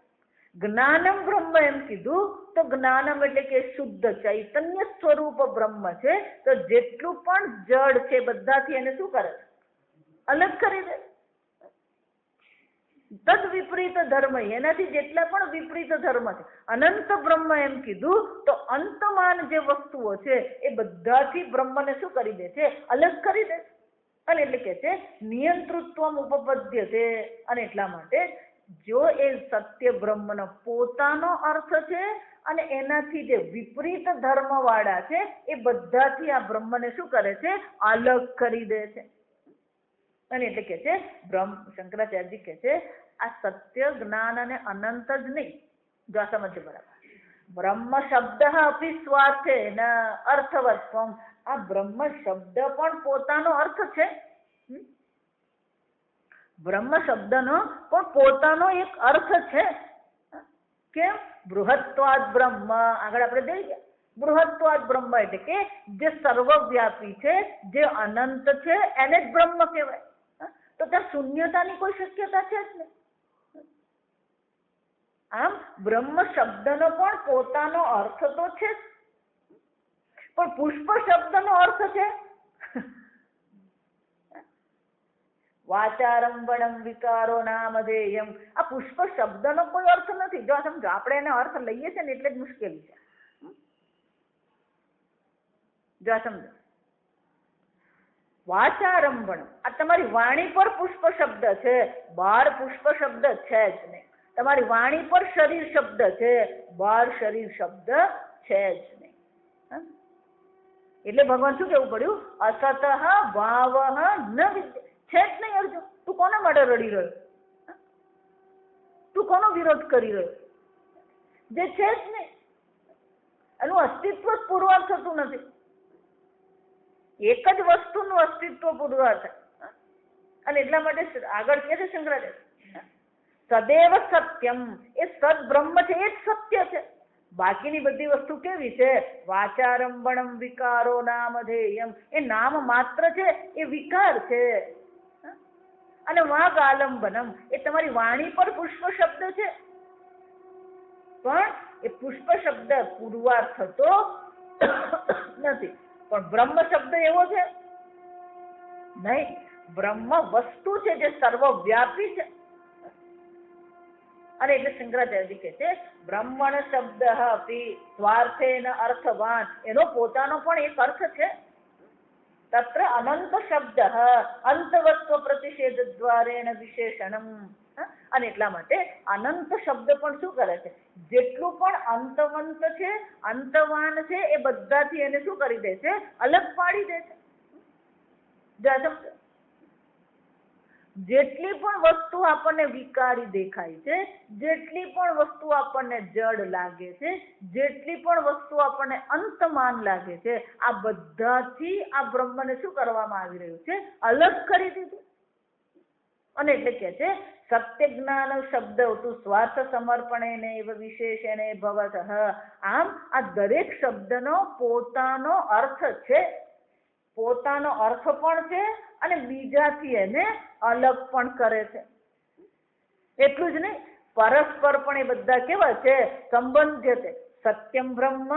જ્ઞાનમ બ્રહ્મ એમ કીધું તો જ્ઞાનમ એટલે કે શુદ્ધ ચૈતન્ય સ્વરૂપ બ્રહ્મ છે તો જેટલું પણ જડ છે બધાથી એને શું કરે અલગ કરી દે. તદ વિપરીત ધર્મ એનાથી જેટલા પણ વિપરીત ધર્મ છે. અનંત બ્રહ્મ એમ કીધું તો અંતમાન જે વસ્તુઓ છે એ બધાથી બ્રહ્મને શું કરી દે છે અલગ કરી દે. અને એટલે કે છે નિયંતૃત્વમ ઉપપદ્ય છે. અને એટલા માટે જો એ સત્ય બ્રહ્મનો પોતાનો અર્થ છે અને એનાથી જે વિપરીત ધર્મ વાળા છે એ બધાથી આ બ્રહ્મને શું કરે છે અલગ કરી દે છે. અને એટલે કે છે શંકરાચાર્યજી કહે છે આ સત્ય જ્ઞાન અને અનંત જ નહીં. જો આ સમજ બરાબર બ્રહ્મ શબ્દ અપી સ્વાર્થે ન અર્થવત્વમ આ બ્રહ્મ શબ્દ પણ પોતાનો અર્થ છે. બ્રહ્મ શબ્દનો પણ પોતાનો એક અર્થ છે. કેમ બૃહત્વાદ બ્રહ્મ આગળ આપણે જોઈ ગયા બૃહત્વાદ બ્રહ્મ એટલે કે જે સર્વવ્યાપી છે જે અનંત છે એને જ બ્રહ્મ કહેવાય. તો ત્યાં શૂન્યતાની કોઈ શક્યતા છે જ નહીં. આમ બ્રહ્મ શબ્દનો પણ પોતાનો અર્થ તો છે જ પણ પુષ્પ શબ્દનો અર્થ છે વાચારંભણમ વિકારો નામધેયમ. આ પુષ્પ શબ્દનો કોઈ અર્થ નથી. જો સમજો આપણે એનો અર્થ લઈએ છીએ ને એટલે જ મુશ્કેલી છે. જો સમજો વાચારંભણ આ તમારી વાણી પર પુષ્પ શબ્દ છે, બહાર પુષ્પ શબ્દ છે જ નહીં. તમારી વાણી પર શરીર શબ્દ છે, બહાર શરીર શબ્દ છે જ નહીં. એટલે ભગવાન શું કેવું પડ્યું અસત ભાવ ન વિદ્ય છે જ નહીં. અર્જુન તું કોના માટે રડી રહ્યો, તું કોનો વિરોધ કરી રહ્યો જે છે જ નહીં. એનું અસ્તિત્વ જ પુરવાર થતું નથી. એક જ વસ્તુનું અસ્તિત્વ પુરવાર થાય. અને એટલા માટે આગળ કહે છે શંકરાચાર્ય, સદૈવ સત્યમ, એ સદ બ્રહ્મ છે એ જ સત્ય છે. બાકીની બધી વસ્તુ કેવી છે? વાચારંભણમ વિકારો નામધેયમ, એ નામ માત્ર છે, એ વિકાર છે. અને વાગ આલંબનમ, એ તમારી વાણી પર પુષ્પ શબ્દ છે, પણ એ પુષ્પ શબ્દ પુરવાર થતો નથી. પણ બ્રહ્મ શબ્દ એવો છે નહીં. બ્રહ્મ વસ્તુ છે જે સર્વવ્યાપી છે. અને એટલે શંકરાચાર્યજી કહે છે બ્રહ્મણ શબ્દ અપી સ્વાર્થેન અર્થવાન, એનો પોતાનો પણ એક અર્થ છે. તત્ર અનંત શબ્દ અંતવત્વ પ્રતિષેધ દ્વારેણ વિશેષણમ. અને એટલા માટે અનંત શબ્દ પણ શું કરે છે? જેટલું પણ અંતવંત છે, અંતવાન છે, એ બધાથી એને શું કરી દે છે? અલગ પાડી દે છે. જેટલી પણ વસ્તુ આપણને વિકારી દેખાય છે, જેટલી પણ વસ્તુ આપણને જડ લાગે છે, જેટલી પણ વસ્તુ આપણને અંતમાન લાગે છે, આ બધાથી આ બ્રહ્મને શું કરવામાં આવી રહ્યું છે? અલગ કરી દીધું. અને એટલે કે છે સત્ય જ્ઞાન શબ્દ તું સ્વાર્થ સમર્પણેન એવ વિશેષેણ ભવત. આમ આ દરેક શબ્દનો પોતાનો અર્થ છે, પોતાનો અર્થ પણ છે, અને બીજાથી એને અલગ પણ કરે છે. એટલું જ નહીં, પરસ્પર પણ એ બધા કેવા છે? સંબંધ છે. સત્યમ બ્રહ્મ,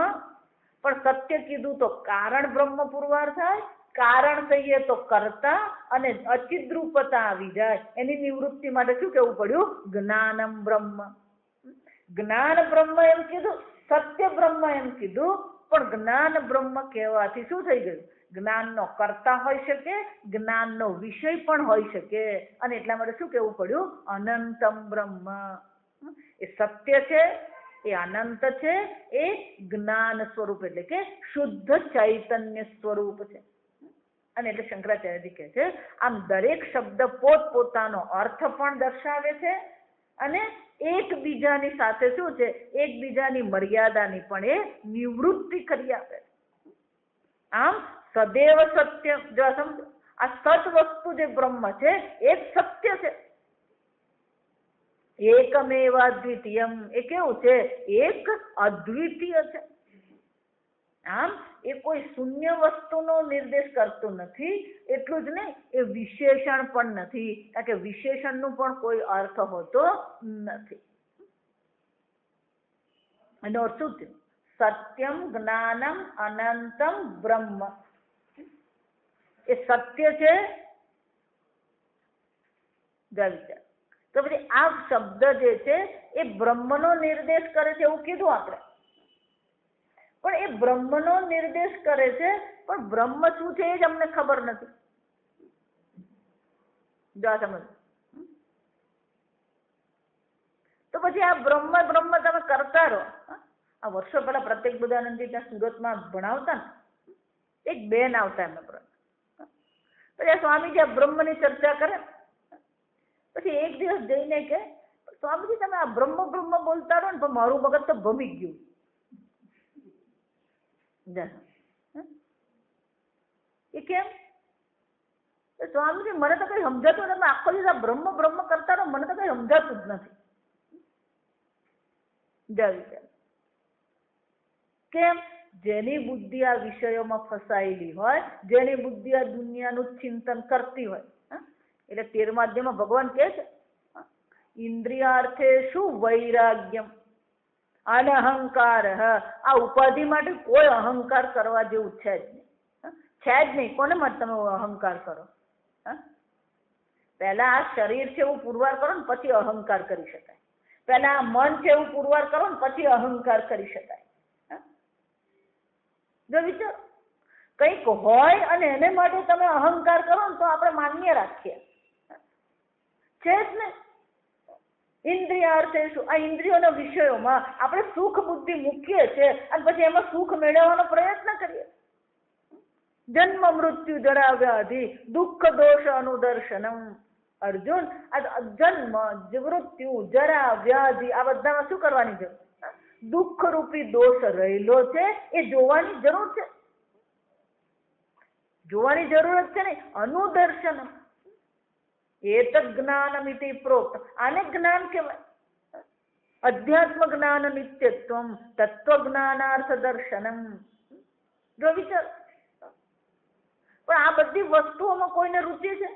પણ સત્ય કીધું તો કારણ બ્રહ્મ પુરવાર થાય, કારણ કહીએ તો કર્તા, અને અચિદ્રૂપતા આવી જાય. એની નિવૃત્તિ માટે શું કહેવું પડ્યું? જ્ઞાનમ બ્રહ્મ. જ્ઞાન બ્રહ્મ એમ કીધું, સત્ય બ્રહ્મ એમ કીધું, પણ જ્ઞાન બ્રહ્મ કહેવાથી શું થઈ ગયું? જ્ઞાનનો કર્તા હોઈ શકે, જ્ઞાનનો વિષય પણ હોઈ શકે. અને એટલા માટે શું કહેવું પડ્યું? અનંતમ બ્રહ્મ. એ સત્ય છે, એ અનંત છે, એ જ્ઞાન સ્વરૂપ એટલે કે શુદ્ધ ચૈતન્ય સ્વરૂપ છે. અને એટલે શંકરાચાર્યજી કહે છે આમ દરેક શબ્દ પોતપોતાનો અર્થ પણ દર્શાવે છે, અને એકબીજાની સાથે શું છે? એકબીજાની મર્યાદાની પણ એ નિવૃત્તિ કરી આપે. આમ સદૈવ સત્ય, જો સમજો આ સત વસ્તુ જે બ્રહ્મ છે એ સત્ય છે. એકમેવ અદ્વિતીયમ, એ કેવું છે? એક અદ્વિતીય છે. આમ એ કોઈ શૂન્ય વસ્તુનો નિર્દેશ કરતું નથી. એટલું જ નહીં, એ વિશેષણ પણ નથી, કારણ કે વિશેષણનું પણ કોઈ અર્થ હોતો નથી. એનો અર્થ શું થયો? સત્યમ જ્ઞાનમ અનંતમ બ્રહ્મ. એ સત્ય છે. વિચાર તો પછી આ શબ્દ જે છે એ બ્રહ્મનો નિર્દેશ કરે છે એવું કીધું આપણે, પણ એ બ્રહ્મનો નિર્દેશ કરે છે, પણ બ્રહ્મ શું છે એ જ અમને ખબર નથી. જો સમજ, તો પછી આ બ્રહ્મ બ્રહ્મ તમે કરતા રહો. આ વર્ષો પહેલા પ્રત્યેક બુદ્ધાનંદજી ત્યાં સુરતમાં ભણાવતા ને, એક બેન આવતા એમને પછી આ સ્વામીજી આ બ્રહ્મની ચર્ચા કરે. પછી એક દિવસ જઈને કે સ્વામીજી તમે આ બ્રહ્મ બ્રહ્મ બોલતા રહો ને, પણ મારું મગજ તો ભમી ગયું. એ કેમ? સ્વામીજી મને તો કઈ સમજાતું નથી, આખો દિવસ આ બ્રહ્મ બ્રહ્મ કરતા રહો, મને તો કઈ સમજાતું જ નથી. કેમ? જેની બુદ્ધિ આ વિષયોમાં ફસાયેલી હોય, જેની બુદ્ધિ આ દુનિયાનું ચિંતન કરતી હોય. એટલે 13મા અધ્યાયમાં ભગવાન કહે છે ઇન્દ્રિયાર્થેષુ વૈરાગ્યમ અનહંકાર. આ ઉપાધિ માટે કોઈ અહંકાર કરવા જેવું છે જ નહીં. છે જ નહીં. કોને માટે તમે અહંકાર કરો? પહેલા આ શરીર છે એવું પુરવાર કરો ને પછી અહંકાર કરી શકાય. પહેલા આ મન છે એવું પુરવાર કરો ને પછી અહંકાર કરી શકાય. જો વિચાર, કંઈક હોય અને એને માટે તમે અહંકાર કરો ને તો આપણે માન્ય રાખીએ. છે જ ને. ઇન્દ્રિયાર્થેષુ, આ ઇન્દ્રિયોના વિષયોમાં આપણે સુખ બુદ્ધિ મૂકીએ છીએ અને પછી એમાં સુખ મેળવવાનો પ્રયત્ન કરીએ. જન્મ મૃત્યુ જરા વ્યાધિ દુઃખ દોષ અનુદર્શનમ. અર્જુન, આ જન્મ મૃત્યુ જરા વ્યાધિ આ બધામાં શું કરવાની જરૂર? દુઃખ રૂપી દોષ રહેલો છે એ જોવાની જરૂર છે, જોવાની જરૂરત છે ને. અનુદર્શન એત જ્ઞાનમિતિ પ્રોક્ત, આને જ્ઞાન કહેવાય. અધ્યાત્મ જ્ઞાન નિત્યત્વમ તત્વ જ્ઞાનાર્થ દર્શનમ. જો વિચાર, પણ આ બધી વસ્તુઓમાં કોઈને રુચિ છે?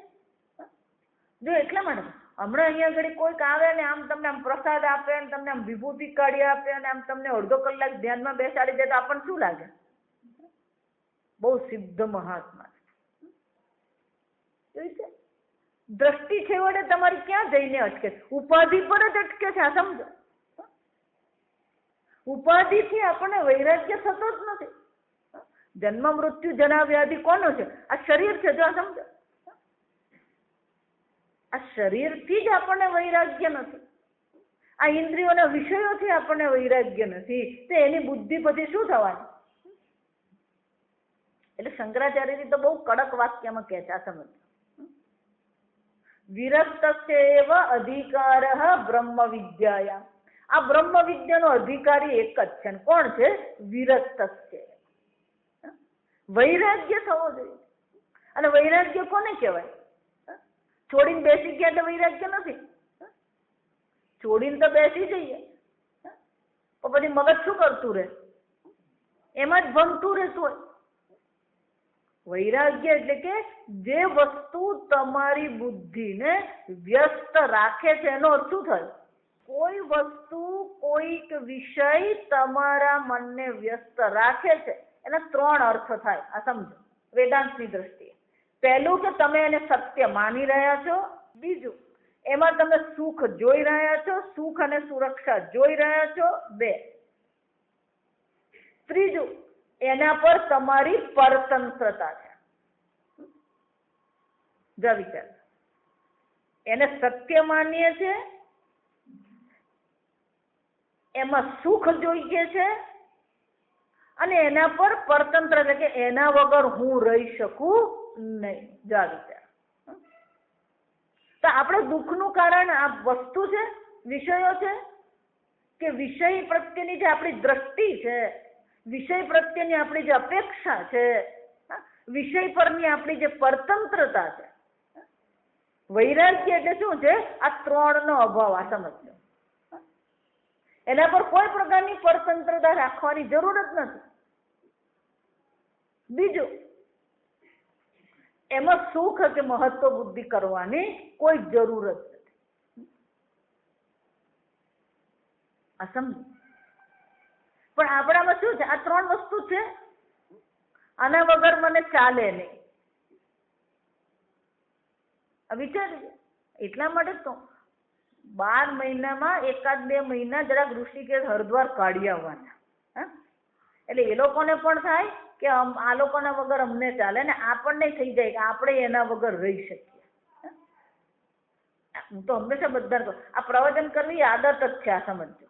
જો એટલા માટે હમણાં અહીંયા આગળ કોઈક આવે ને આમ તમને આમ પ્રસાદ આપે ને તમને આમ વિભૂતિ કાઢી આપે અને આમ તમને અડધો કલાક ધ્યાનમાં બેસાડી દે તો આપણને શું લાગે? બહુ સિદ્ધ મહાત્મા છે. દ્રષ્ટિ છેવટે તમારી ક્યાં જઈને અટકે? ઉપાધિ પર જ અટકે છે. આ સમજો, ઉપાધિથી આપણને વૈરાગ્ય થતો જ નથી. જન્મ મૃત્યુ જરા વ્યાધિ કોનો છે? આ શરીર છે. જો આ સમજો, આ શરીરથી જ આપણને વૈરાગ્ય નથી. આ ઇન્દ્રિયોના વિષયોથી આપણને વૈરાગ્ય નથી. તો એની બુદ્ધિ પછી શું થવાની? એટલે શંકરાચાર્યજી તો બહુ કડક વાક્યમાં કહે છે. આ સમજ, વિરક્તસ્યૈવ અધિકારઃ બ્રહ્મ વિદ્યાયા. આ બ્રહ્મ વિદ્યાનો અધિકારી એક જ છે. કોણ છે? વિરક્તસ્ય. વૈરાગ્ય થવો જોઈએ. અને વૈરાગ્ય કોને કહેવાય? છોડીને બેસી ગયા એટલે વૈરાગ્ય નથી. છોડીને તો બેસી જઈએ તો પછી મગજ શું કરતું રહે? એમાં જ ભમતું રહેતું હોય. વૈરાગ્ય એટલે કે જે વસ્તુ તમારી બુદ્ધિને વ્યસ્ત રાખે છે એનો અર્થ શું થાય? કોઈ વસ્તુ, કોઈક વિષય તમારા મનને વ્યસ્ત રાખે છે એના ત્રણ અર્થ થાય. આ સમજો વેદાંતની દ્રષ્ટિએ. પહેલું કે તમે એને સત્ય માની રહ્યા છો. બીજું, એમાં તમે સુખ જોઈ રહ્યા છો, સુખ અને સુરક્ષા જોઈ રહ્યા છો. બે, ત્રીજું, એના પર તમારી પરતંત્રતા છે. જો વિચાર, એને સત્ય માનીએ છે, એમાં સુખ જોઈએ છે અને એના પર પરતંત્ર એટલે કે એના વગર હું રહી શકું નહીં. જો વિચાર, તો આપણે દુઃખનું કારણ આ વસ્તુ છે, વિષયો છે, કે વિષય પ્રત્યેની જે આપણી દ્રષ્ટિ છે, વિષય પ્રત્યેની આપણી જે અપેક્ષા છે, વિષય પરની આપણી જે પરતંત્રતા છે. વૈરાગ્ય એટલે શું છે? આ ત્રણનો અભાવ. આ સમજો, એના પર કોઈ પ્રકારની પરતંત્રતા રાખવાની જરૂર જ નથી. બીજું, એમાં સુખ કે મહત્વ બુદ્ધિ કરવાની કોઈ જરૂર જ નથી. આ સમજો, પણ આપણામાં શું છે? આ ત્રણ વસ્તુ છે, આના વગર મને ચાલે નહીં. વિચારીએ, એટલા માટે તો 12 મહિનામાં એકાદ 2 મહિના જરાક ઋષિકેશ હરિદ્વાર કાઢી આવવાના. એટલે એ લોકોને પણ થાય કે આ લોકોના વગર અમને ચાલે ને આપણને થઈ જાય કે આપણે એના વગર રહી શકીએ. હું તો હંમેશા બધા કહું, આ પ્રવચન કરવી આદત જ છે. આ સમજો,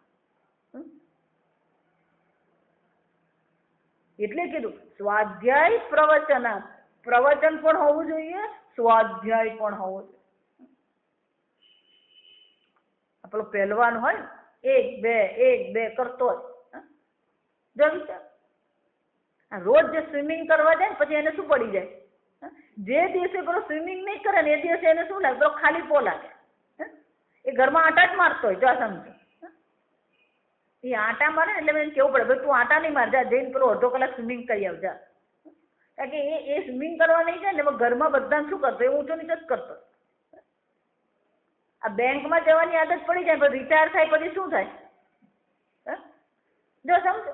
એટલે કીધું સ્વાધ્યાય પ્રવચના. પ્રવચન પણ હોવું જોઈએ, સ્વાધ્યાય પણ હોવો જોઈએ. આપણો પહેલવાન હોય, 1 2 1 2 કરતો હોય. જો વિચાર, રોજ જે સ્વિમિંગ કરવા જાય પછી એને શું પડી જાય? જે દિવસે પેલો સ્વિમિંગ નહીં કરે ને એ દિવસે એને શું લાગે? પેલો ખાલી પો લાગે. એ ઘરમાં આટા જ મારતો હોય. જો આ સમજો, એ આટા મારે એટલે એને કેવું પડે, ભાઈ તું આટા નહીં માર, જા જઈને પેલો અડધો કલાક સ્વિમિંગ કરી આવજા. કારણ કે એ સ્વિમિંગ કરવા નહીં જાય ને ઘરમાં બધા શું કરતો? એ ઊંચો નીચો જ કરતો. આ બેંકમાં જવાની આદત પડી જાય, પછી રિટાયર થાય પછી શું થાય? જો સમજો,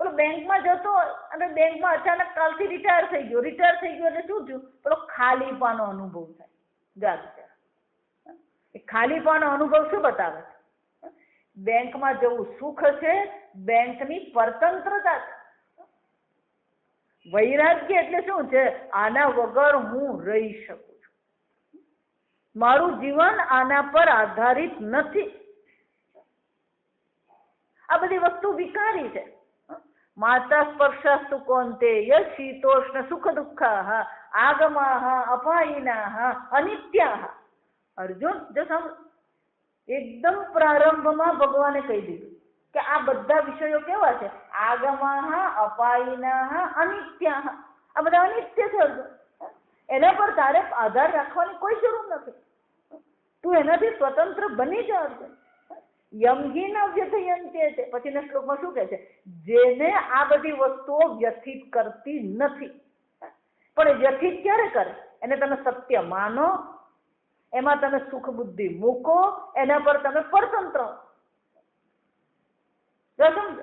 પેલો બેંકમાં જતો અને બેંકમાં અચાનક કાલથી રિટાયર થઈ ગયો. રિટાયર થઈ ગયો એટલે શું થયું? પેલો ખાલીપાનો અનુભવ થાય. જો એ ખાલીપાનો અનુભવ શું બતાવે? બેંકમાં જવું સુખ છે, બેંકની પરતંત્રતા છે. વૈરાગ્ય એટલે શું છે? આના વગર હું રહી શકું છું, મારું જીવન આના પર આધારિત નથી. આ બધી વસ્તુ વિકારી છે. માતા સ્પર્શાસ્તુ કૌંતેય શીતોષ્ણ સુખ દુઃખા આગમાહ અપાયિનાહ અનિત્યાહ. અર્જુન, જો એકદમ પ્રારંભમાં ભગવાને કહી દીધું કે આ બધા વિષયો કેવા છે? આગમાહ, અપાયિનાહ, અનિત્યાહ. આ બધા અનિત્ય છે અર્જુન. એના પર તારે આધાર રાખવાની કોઈ જરૂર નથી. તું એનાથી સ્વતંત્ર બની જા અર્જુન. યમહી ન વ્યથયંતે છે. પછીના શ્લોકમાં શું કહે છે? જેને આ બધી વસ્તુઓ વ્યથિત કરતી નથી. પણ વ્યથિત ક્યારે કરે? એને તમે સત્ય માનો, એમાં તમે સુખ બુદ્ધિ મૂકો, એના પર તમે પરતંત્ર. સમજ?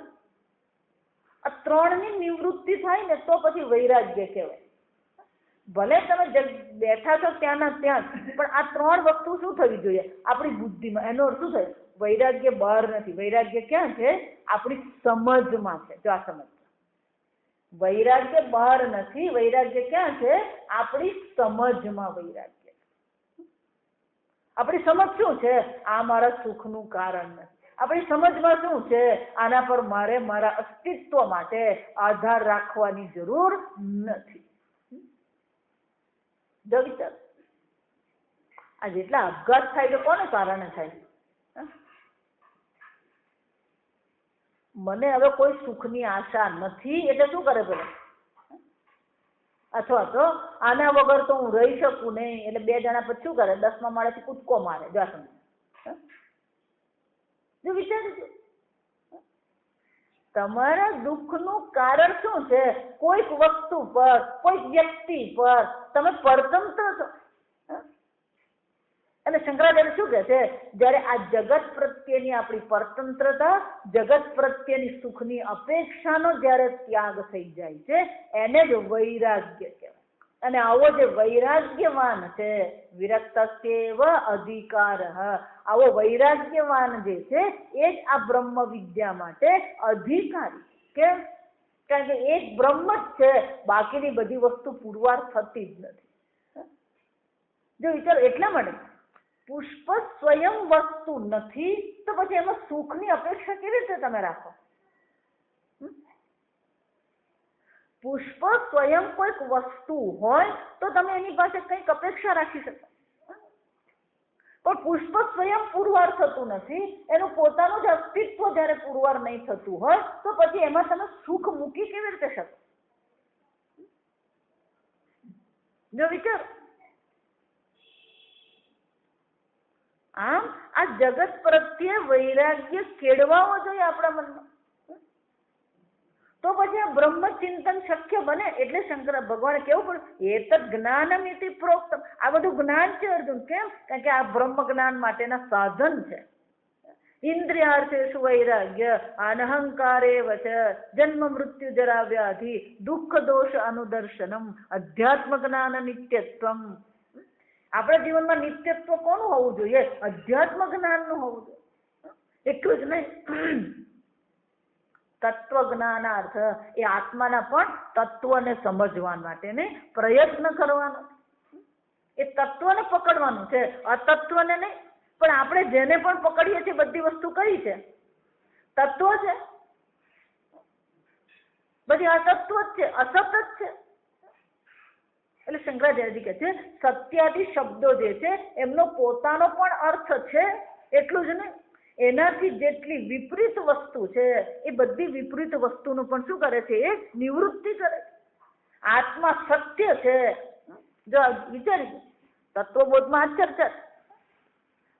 આ ત્રણની નિવૃત્તિ થાય ને તો પછી વૈરાગ્ય કહેવાય. ભલે તમે બેઠા છો ત્યાંના ત્યાં, પણ આ ત્રણ વસ્તુ શું થવી જોઈએ? આપણી બુદ્ધિમાં. એનો અર્થ શું થાય? વૈરાગ્ય બહાર નથી. વૈરાગ્ય ક્યાં છે? આપણી સમજમાં છે. જો આ સમજ. વૈરાગ્ય બહાર નથી. વૈરાગ્ય ક્યાં છે? આપણી સમજમાં વૈરાગ્ય. આપણી સમજ શું છે? આ મારા સુખનું કારણ નથી. આપણી સમજમાં શું છે? આના પર મારે મારા અસ્તિત્વ માટે આધાર રાખવાની જરૂર નથી. જો વિચાર, આ જેટલા આપઘાત થાય તો કોને કારણે થાય? મને હવે કોઈ સુખની આશા નથી એટલે શું કરે પેલો? અથવા તો આના વગર તો હું રહી શકું નહીં એટલે 2 જણા પછી શું કરે? 10મા માળેથી કૂદકો મારે. જો વિચારજો, તમારા દુઃખનું કારણ શું છે? કોઈક વસ્તુ પર, કોઈક વ્યક્તિ પર તમે પરતંત્ર છો. અને શંકરાચાર્ય શું કહે છે? જયારે આ જગત પ્રત્યેની આપણી પરતંત્રતા, જગત પ્રત્યેની સુખની અપેક્ષાનો જયારે ત્યાગ થઈ જાય છે, એને જ વૈરાગ્ય કહેવાય. અને આવો જે વૈરાગ્યવાન છે, વિરક્તસ્યેવ અધિકારઃ, આવો વૈરાગ્યવાન જે છે એ જ આ બ્રહ્મ વિદ્યા માટે અધિકારી. કેમ? કારણ કે એક બ્રહ્મ જ છે, બાકીની બધી વસ્તુ પુરવાર થતી જ નથી. જો વિચારો, એટલા માટે પુષ્પ સ્વયં વસ્તુ નથી તો પછી એમાં સુખની અપેક્ષા કેવી રીતે તમે રાખો? પુષ્પ સ્વયં કોઈક વસ્તુ હોય તો તમે એની પાસે કંઈક અપેક્ષા રાખી શકો. પણ પુષ્પ સ્વયં પુરવાર થતું નથી. એનું પોતાનું જ અસ્તિત્વ જયારે પુરવાર નહીં થતું હોય તો પછી એમાં તમે સુખ મૂકી કેવી રીતે શકો? જો વિચાર, આમ આ જગત પ્રત્યે વૈરાગ્ય કેળવાવો જોઈએ આપણા મનમાં. તો પછી આ બ્રહ્મચિંતન શક્ય બને. એટલે શંકર ભગવાને કેવું પડ્યું? એતદ જ્ઞાનમ ઇતિ પ્રોક્તમ. આ બધું જ્ઞાન છે અર્જુન. કેમ? કારણ કે આ બ્રહ્મ જ્ઞાન માટેના સાધન છે. ઇન્દ્રિયાર્થેષુ વૈરાગ્ય અનહંકારેવ ચ જન્મ મૃત્યુ જરા વ્યાધિ દુઃખ દોષ અનુદર્શનમ અધ્યાત્મ જ્ઞાન નિત્યત્વમ. આપણા જીવનમાં નિત્યત્વ કોનું હોવું જોઈએ? અધ્યાત્મ જ્ઞાનનું હોવું જોઈએ. એટલું જ નહીં, તત્વ જ્ઞાનાર્થ એ આત્માના પણ તત્વને સમજવા માટેને પ્રયત્ન કરવાનો. એ તત્વને પકડવાનું છે, અતત્વને નહીં. પણ આપણે જેને પણ પકડીએ છીએ બધી વસ્તુ કઈ છે? તત્વ છે. બધી અતત્વ જ છે, અસત જ છે. એટલે શંકરાચાર્યજી કહે છે સત્યાદિ શબ્દો જે છે એમનો પોતાનો પણ અર્થ છે. એટલું જ નહીં, એનાથી જેટલી વિપરીત વસ્તુ છે એ બધી વિપરીત વસ્તુનું પણ શું કરે છે? એ નિવૃત્તિ કરે છે. આત્મા સત્ય છે. જો વિચારી, તત્વબોધમાં આ ચર્ચા.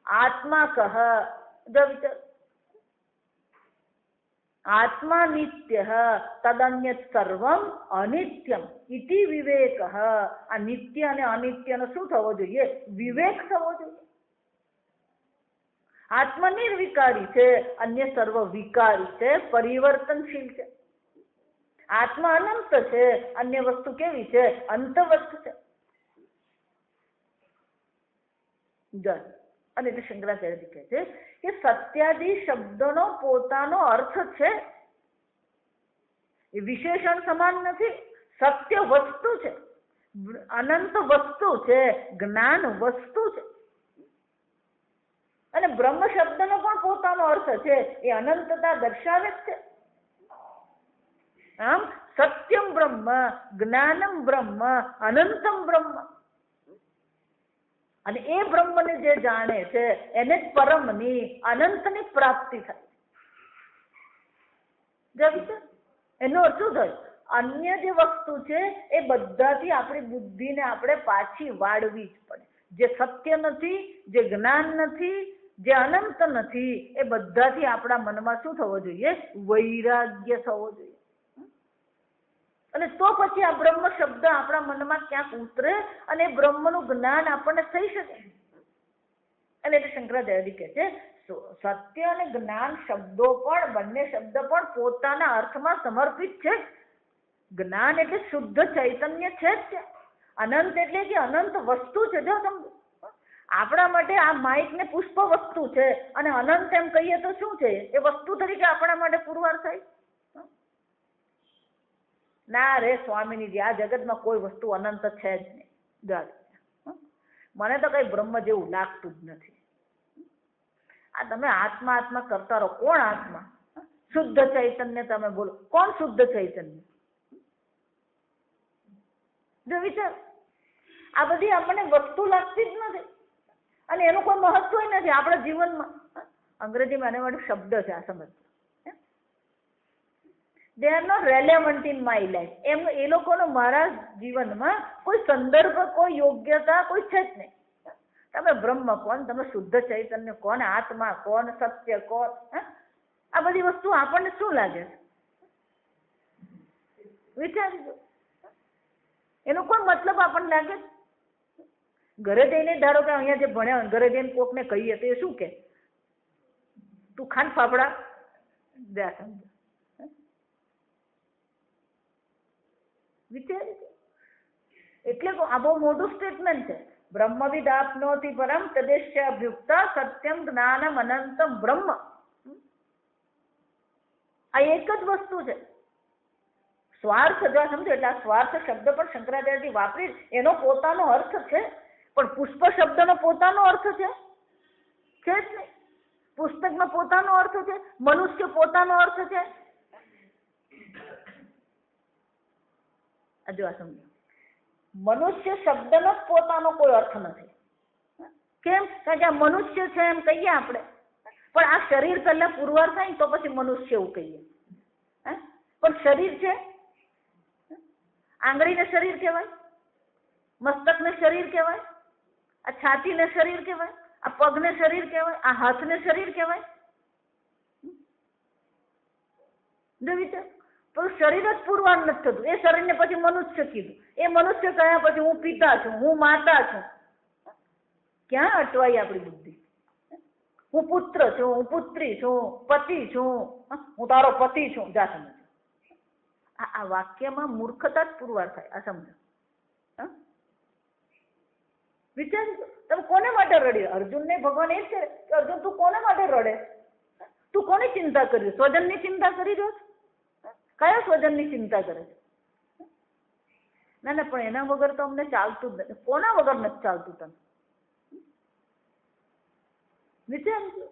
આત્મા કહ, જો વિચાર, આત્મા નિત્ય તદન્યત સર્વમ અનિત્યમ ઇતિ વિવેક. આ નિત્ય અને અનિત્યનો શું થવો જોઈએ? વિવેક થવો જોઈએ. આત્મા નિર્વિકારી છે, અન્ય સર્વ વિકારી છે, પરિવર્તનશીલ છે. આત્મા અનંત છે, અન્ય વસ્તુ કેવી છે? અંતવસ્ત છે. અને એટલે શંકરાચાર્ય કહે છે કે સત્યાદિ શબ્દોનો પોતાનો અર્થ છે. એ વિશેષણ સમાન નથી. સત્ય વસ્તુ છે, અનંત વસ્તુ છે, જ્ઞાન વસ્તુ છે. અને બ્રહ્મ શબ્દનો પણ પોતાનો અર્થ છે. એ અનંતતા દર્શાવે છે. આમ સત્યમ બ્રહ્મ, જ્ઞાનમ બ્રહ્મ, અનંતમ બ્રહ્મ. અને એ બ્રહ્મને જે જાણે છે એને જ પરમની, અનંતની પ્રાપ્તિ થાય. એનો અર્થ શું થયો? અન્ય જે વસ્તુ છે એ બધાથી આપણી બુદ્ધિને આપણે પાછી વાળવી જ પડે. જે સત્ય નથી, જે જ્ઞાન નથી, જે અનંત નથી, એ બધાથી આપણા મનમાં શું થવો જોઈએ? વૈરાગ્ય થવો જોઈએ. અને તો પછી આ બ્રહ્મ શબ્દ આપણા મનમાં ક્યાંક ઉતરે અને બ્રહ્મનું જ્ઞાન આપણને થઈ શકે. અને એટલે શંકરાચાર્ય કહે છે સત્ય અને જ્ઞાન શબ્દો પણ, બંને શબ્દ પણ પોતાના અર્થમાં સમર્પિત છે. જ્ઞાન એટલે શુદ્ધ ચૈતન્ય છે જ. અનંત એટલે કે અનંત વસ્તુ છે. જો સમજો, આપણા માટે આ માઇક ને પુષ્પ વસ્તુ છે અને અનંત એમ કહીએ તો શું છે? એ વસ્તુ તરીકે આપણા માટે પુરવાર થાય? ના રે સ્વામીજી, આ જગતમાં કોઈ વસ્તુ અનંત છે જ નહીં. મને તો કઈ બ્રહ્મ જેવું લાગતું જ નથી. આ તમે આત્મા આત્મા કરતા રહો. કોણ આત્મા? શુદ્ધ ચૈતન્ય. તમે બોલો, કોણ શુદ્ધ ચૈતન્ય? જો વિચાર, આ બધી આપણને વસ્તુ લાગતી જ નથી અને એનું કોઈ મહત્વ નથી આપણા જીવનમાં. અંગ્રેજીમાં એના માટે શબ્દ છે, આ સમજ. They are not relevant in my life. એમ એ લોકોનો મારા જીવનમાં કોઈ સંદર્ભ, કોઈ યોગ્યતા કોઈ છે જ નહીં. તમે બ્રહ્મ કોણ? તમે શુદ્ધ ચૈતન્ય કોણ? આત્મા કોણ? સત્ય કોણ? આ બધી વસ્તુ આપણને શું લાગે છે? વિચારજો. એનો કોઈ મતલબ આપણને લાગે? ઘરે જઈને ધારો કે અહીંયા જે ભણ્યા ઘરે જઈને કોકને કહીએ તો એ શું કે? તું ખાન ફાફડા દે. સમજો, વિચારી. એટલે આ બહુ મોટું સ્ટેટમેન્ટ છે. બ્રહ્મવિદ આપનોતિ પરમ તદેશ્ય અભ્યુક્તા સત્યમ જ્ઞાનમ અનંતમ બ્રહ્મ. આ એક જ વસ્તુ છે. સ્વાર્થ જો સમજો, એટલે આ સ્વાર્થ શબ્દ પણ શંકરાચાર્યજી વાપરી, એનો પોતાનો અર્થ છે. પણ પુષ્પ શબ્દનો પોતાનો અર્થ છે જ નહીં. પુસ્તકનો પોતાનો અર્થ છે, મનુષ્ય પોતાનો અર્થ છે. જો આ સમજો, મનુષ્ય શબ્દનો જ પોતાનો કોઈ અર્થ નથી. કેમ? કારણ કે આ મનુષ્ય છે એમ કહીએ આપણે, પણ આ શરીર પહેલા પુરવાર થાય તો પછી મનુષ્ય એવું કહીએ. પણ શરીર છે, આંગળીને શરીર કહેવાય, મસ્તકને શરીર કહેવાય, આ છાતીને શરીર કહેવાય, આ પગને શરીર કહેવાય, આ હાથને શરીર કહેવાય. જો વિચાર, તો શરીર જ પુરવાર નથી થતું. એ શરીરને પછી મનુષ્ય કીધું. એ મનુષ્ય કહ્યા પછી હું પિતા છું, હું માતા છું. ક્યાં અટવાઈ આપણી બુદ્ધિ? હું પુત્ર છું, હું પુત્રી છું, પતિ છું, હું તારો પતિ છું. જા સમજ. આ વાક્યમાં મૂર્ખતા જ પુરવાર થાય. આ સમજો. વિચારી, તમે કોને માટે રડ્યો? અર્જુનને ભગવાન એ જ કહે કે અર્જુન તું કોને માટે રડે? તું કોની ચિંતા કરી? સ્વજનની ચિંતા કરી રહ્યો છે? કયા સ્વજનની ચિંતા કરે છે? ના ના, પણ એના વગર તો અમને ચાલતું જ નથી. કોના વગર નથી ચાલતું તમે? વિચારજો.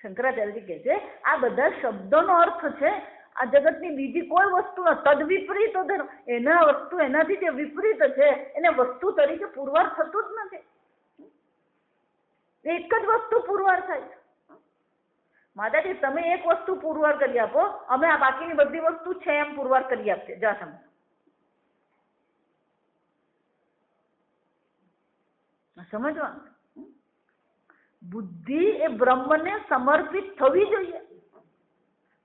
શંકરાચાર્યજી કહે છે આ બધા શબ્દોનો અર્થ છે. આ જગતની બીજી કોઈ વસ્તુનો તદ વિપરીત એના વસ્તુ, એનાથી જે વિપરીત છે એને વસ્તુ તરીકે પુરવાર થતું જ નથી. એક જ વસ્તુ પુરવાર થાય છે. માતાજી તમે એક વસ્તુ પુરવાર કરી આપો, અમે આ બાકીની બધી વસ્તુ છે એમ પુરવાર કરી આપશે. જા સમજ. સમજવાનું, બુદ્ધિ એ બ્રહ્મને સમર્પિત થવી જોઈએ.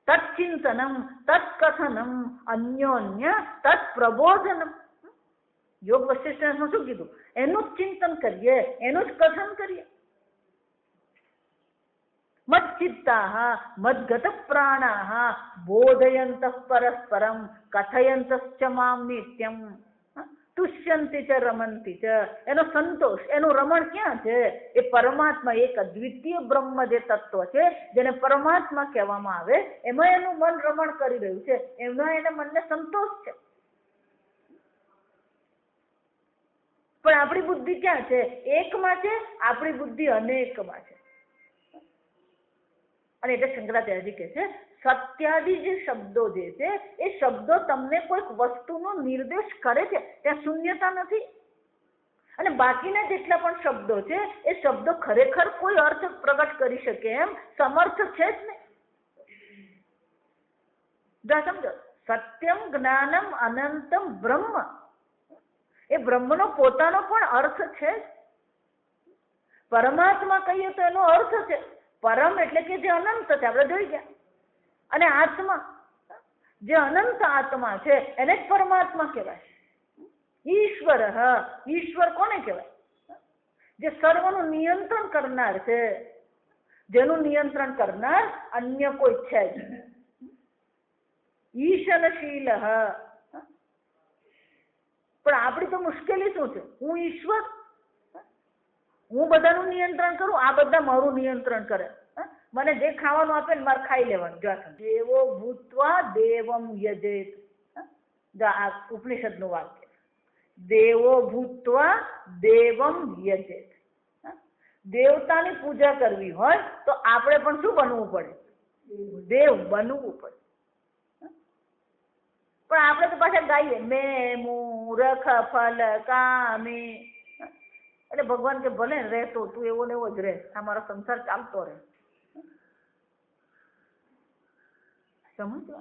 તત્ચિંતનમ તત્કથનમ અન્યોન્ય તત્પ્રબોધનમ. યોગ વશિષ્ઠમાં શું કીધું? એનું જ ચિંતન કરીએ, એનું જ કથન કરીએ. મચ્ચિત્તાઃ મદ્ગત પ્રાણાઃ બોધયંતઃ પરસ્પરમ કથયંતશ્ચ મામ નિત્યમ તુષ્યંતિ ચ રમંતિ ચ. એનો સંતોષ, એનું રમણ ક્યાં છે? એ પરમાત્મા, એક અદ્વિતીય બ્રહ્મ જે તત્વ છે જેને પરમાત્મા કહેવામાં આવે, એમાં એનું મન રમણ કરી રહ્યું છે. એમાં એના મનને સંતોષ છે. પણ આપણી બુદ્ધિ ક્યાં છે? એકમાં છે. આપણી બુદ્ધિ અનેકમાં છે. અને એટલે શંકરાચાર્યજી કહે છે સત્યાદિ જે શબ્દો જે છે એ શબ્દો તમને કોઈક વસ્તુનો નિર્દેશ કરે છે, ત્યાં શૂન્યતા નથી. અને બાકીના જેટલા પણ શબ્દો છે એ શબ્દો ખરેખર કોઈ અર્થ પ્રગટ કરી શકે એમ સમર્થ છે જ નહીં. જો સમજો, સત્યમ જ્ઞાનમ અનંતમ બ્રહ્મ, એ બ્રહ્મનો પોતાનો પણ અર્થ છે. પરમાત્મા કહીએ તો એનો અર્થ છે પરમ, એટલે કે જે અનંત છે, આપણે જોઈ ગયા. અને આત્મા, જે અનંત આત્મા છે એને જ પરમાત્મા કહેવાય. ઈશ્વર, ઈશ્વર કોને કહેવાય? જે સર્વનું નિયંત્રણ કરનાર છે, જેનું નિયંત્રણ કરનાર અન્ય કોઈ છે જ. ઈશનશીલ. પણ આપણી તો મુશ્કેલી શું છે? હું ઈશ્વર, હું બધાનું નિયંત્રણ કરું, આ બધા મારું નિયંત્રણ કરે. મને જે ખાવાનું આપે ને મારે ખાઈ લેવાનું. દેવો ભૂત્વા દેવમ યજેત. આ ઉપનિષદનું વાક્ય. દેવો ભૂત્વા દેવમ યજેત. દેવતાની પૂજા કરવી હોય તો આપણે પણ શું બનવું પડે? દેવ બનવું પડે. પણ આપણે તો પાછા ગાઈએ મેં મૂરખ ફલ કામી. એટલે ભગવાન કે ભલે રહેતો તું એવો ને એવો જ રહે, આ મારો સંસાર ચાલતો રહે. સમજો,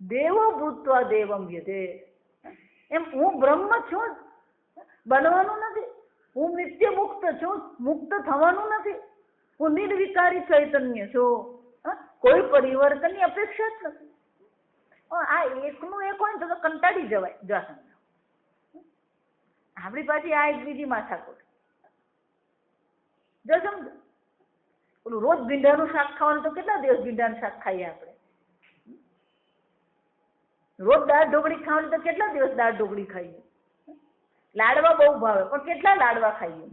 દેવો ભૂત્વા દેવમ યજે. એમ હું બ્રહ્મ છું, બનવાનું નથી. હું નિત્ય મુક્ત છું, મુક્ત થવાનું નથી. હું નિર્વિકારી ચૈતન્ય છું, કોઈ પરિવર્તનની અપેક્ષા જ નથી. આ એકનું એક હોય તો કંટાળી જવાય. જો સમજો, આપણી પાછી આ એક બીજી માથાકૂટ. જો સમજો, ઓલું રોજ ભીંડાનું શાક ખાવાનું, તો કેટલા દિવસ ભીંડાનું શાક ખાઈએ આપણે? રોજ દાળ ઢોકળી ખાવાની, તો કેટલા દિવસ દાળ ઢોકળી ખાઈએ? લાડવા બહુ ભાવે, પણ કેટલા લાડવા ખાઈએ?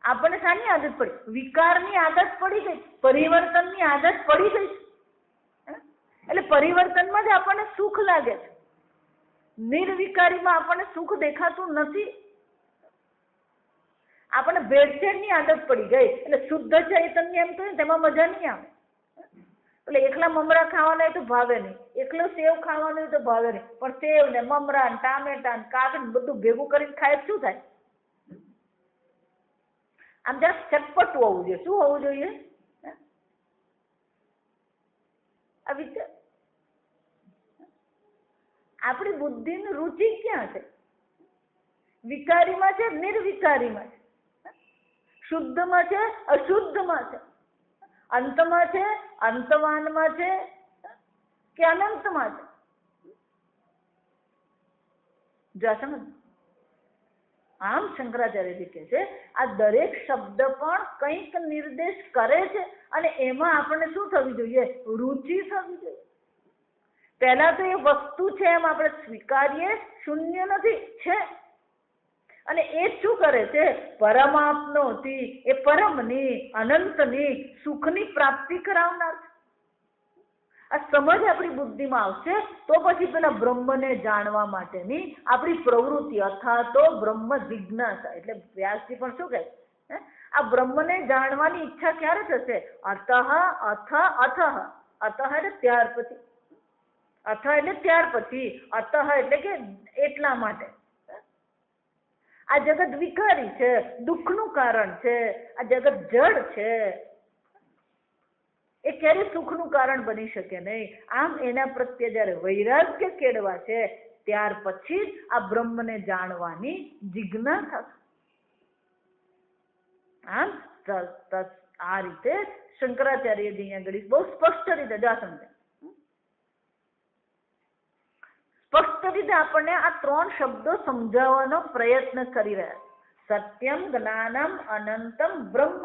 આપણને શાની આદત પડી? વિકારની આદત પડી ગઈ, પરિવર્તનની આદત પડી ગઈ. એટલે પરિવર્તનમાં જ આપણને સુખ લાગે છે, નિર્વિકારીમાં આપણને સુખ દેખાતું નથી. આપણને ભેળસેળની આદત પડી ગઈ. એટલે શુદ્ધ ચૈતન્ય એમ તો તેમાં મજા નહીં આવે. એટલે એકલા મમરા ખાવાના હોય તો ભાવે નહીં, એકલો સેવ ખાવાનું હોય તો ભાવે નહીં. પણ સેવ ને મમરા ને ટામેટા ને કાકડી બધું ભેગું કરીને ખાય શું થાય? આમ જરાક ચટપટું હોવું જોઈએ. શું હોવું જોઈએ? આ વિચાર. આપણી બુદ્ધિની રુચિ ક્યાં છે? વિકારીમાં છે, નિર્વિકારીમાં છે, શુદ્ધમાં છે, અશુદ્ધમાં છે, અંતમાં છે, અંતવાનમાં છે કે અનંતમાં છે? જો સમજ. આમ શંકરાચાર્યજી કહે છે આ દરેક શબ્દ પણ કંઈક નિર્દેશ કરે છે, અને એમાં આપણને શું થવી જોઈએ? રુચિ થવી જોઈએ. પહેલા તો એ વસ્તુ છે એમ આપણે સ્વીકારીએ, શૂન્ય નથી, છે. અને એ શું કરે છે? પરમાત્માથી, એ પરમની, અનંતની, સુખની પ્રાપ્તિ કરાવનાર છે. આ સમજ આપણી બુદ્ધિમાં આવશે તો પછી પેલા બ્રહ્મને જાણવા માટેની આપણી પ્રવૃત્તિ, અથવા તો બ્રહ્મ જિજ્ઞાસા. એટલે વ્યાસજી પણ શું કહે? આ બ્રહ્મને જાણવાની ઈચ્છા ક્યારે થશે? અતઃ અથ અથ. અતઃ એટલે ત્યાર પછી, અથ એટલે ત્યાર પછી, અતઃ એટલે કે એટલા માટે. આ જગત વિકારી છે, દુઃખનું કારણ છે, આ જગત જડ છે, એ ક્યારે સુખનું કારણ બની શકે નહીં. આમ એના પ્રત્યે જયારે વૈરાગ્ય કેળવા છે ત્યાર પછી જ આ બ્રહ્મને જાણવાની જિજ્ઞાસા. આમ આ રીતે શંકરાચાર્યજી અહીંયા આગળ બહુ સ્પષ્ટ રીતે સમજે. સ્પષ્ટ રીતે આપણને આ ત્રણ શબ્દો સમજાવવાનો પ્રયત્ન કરી રહ્યા. સત્યમ, જ્ઞાનમ, અનંતમ બ્રહ્મ.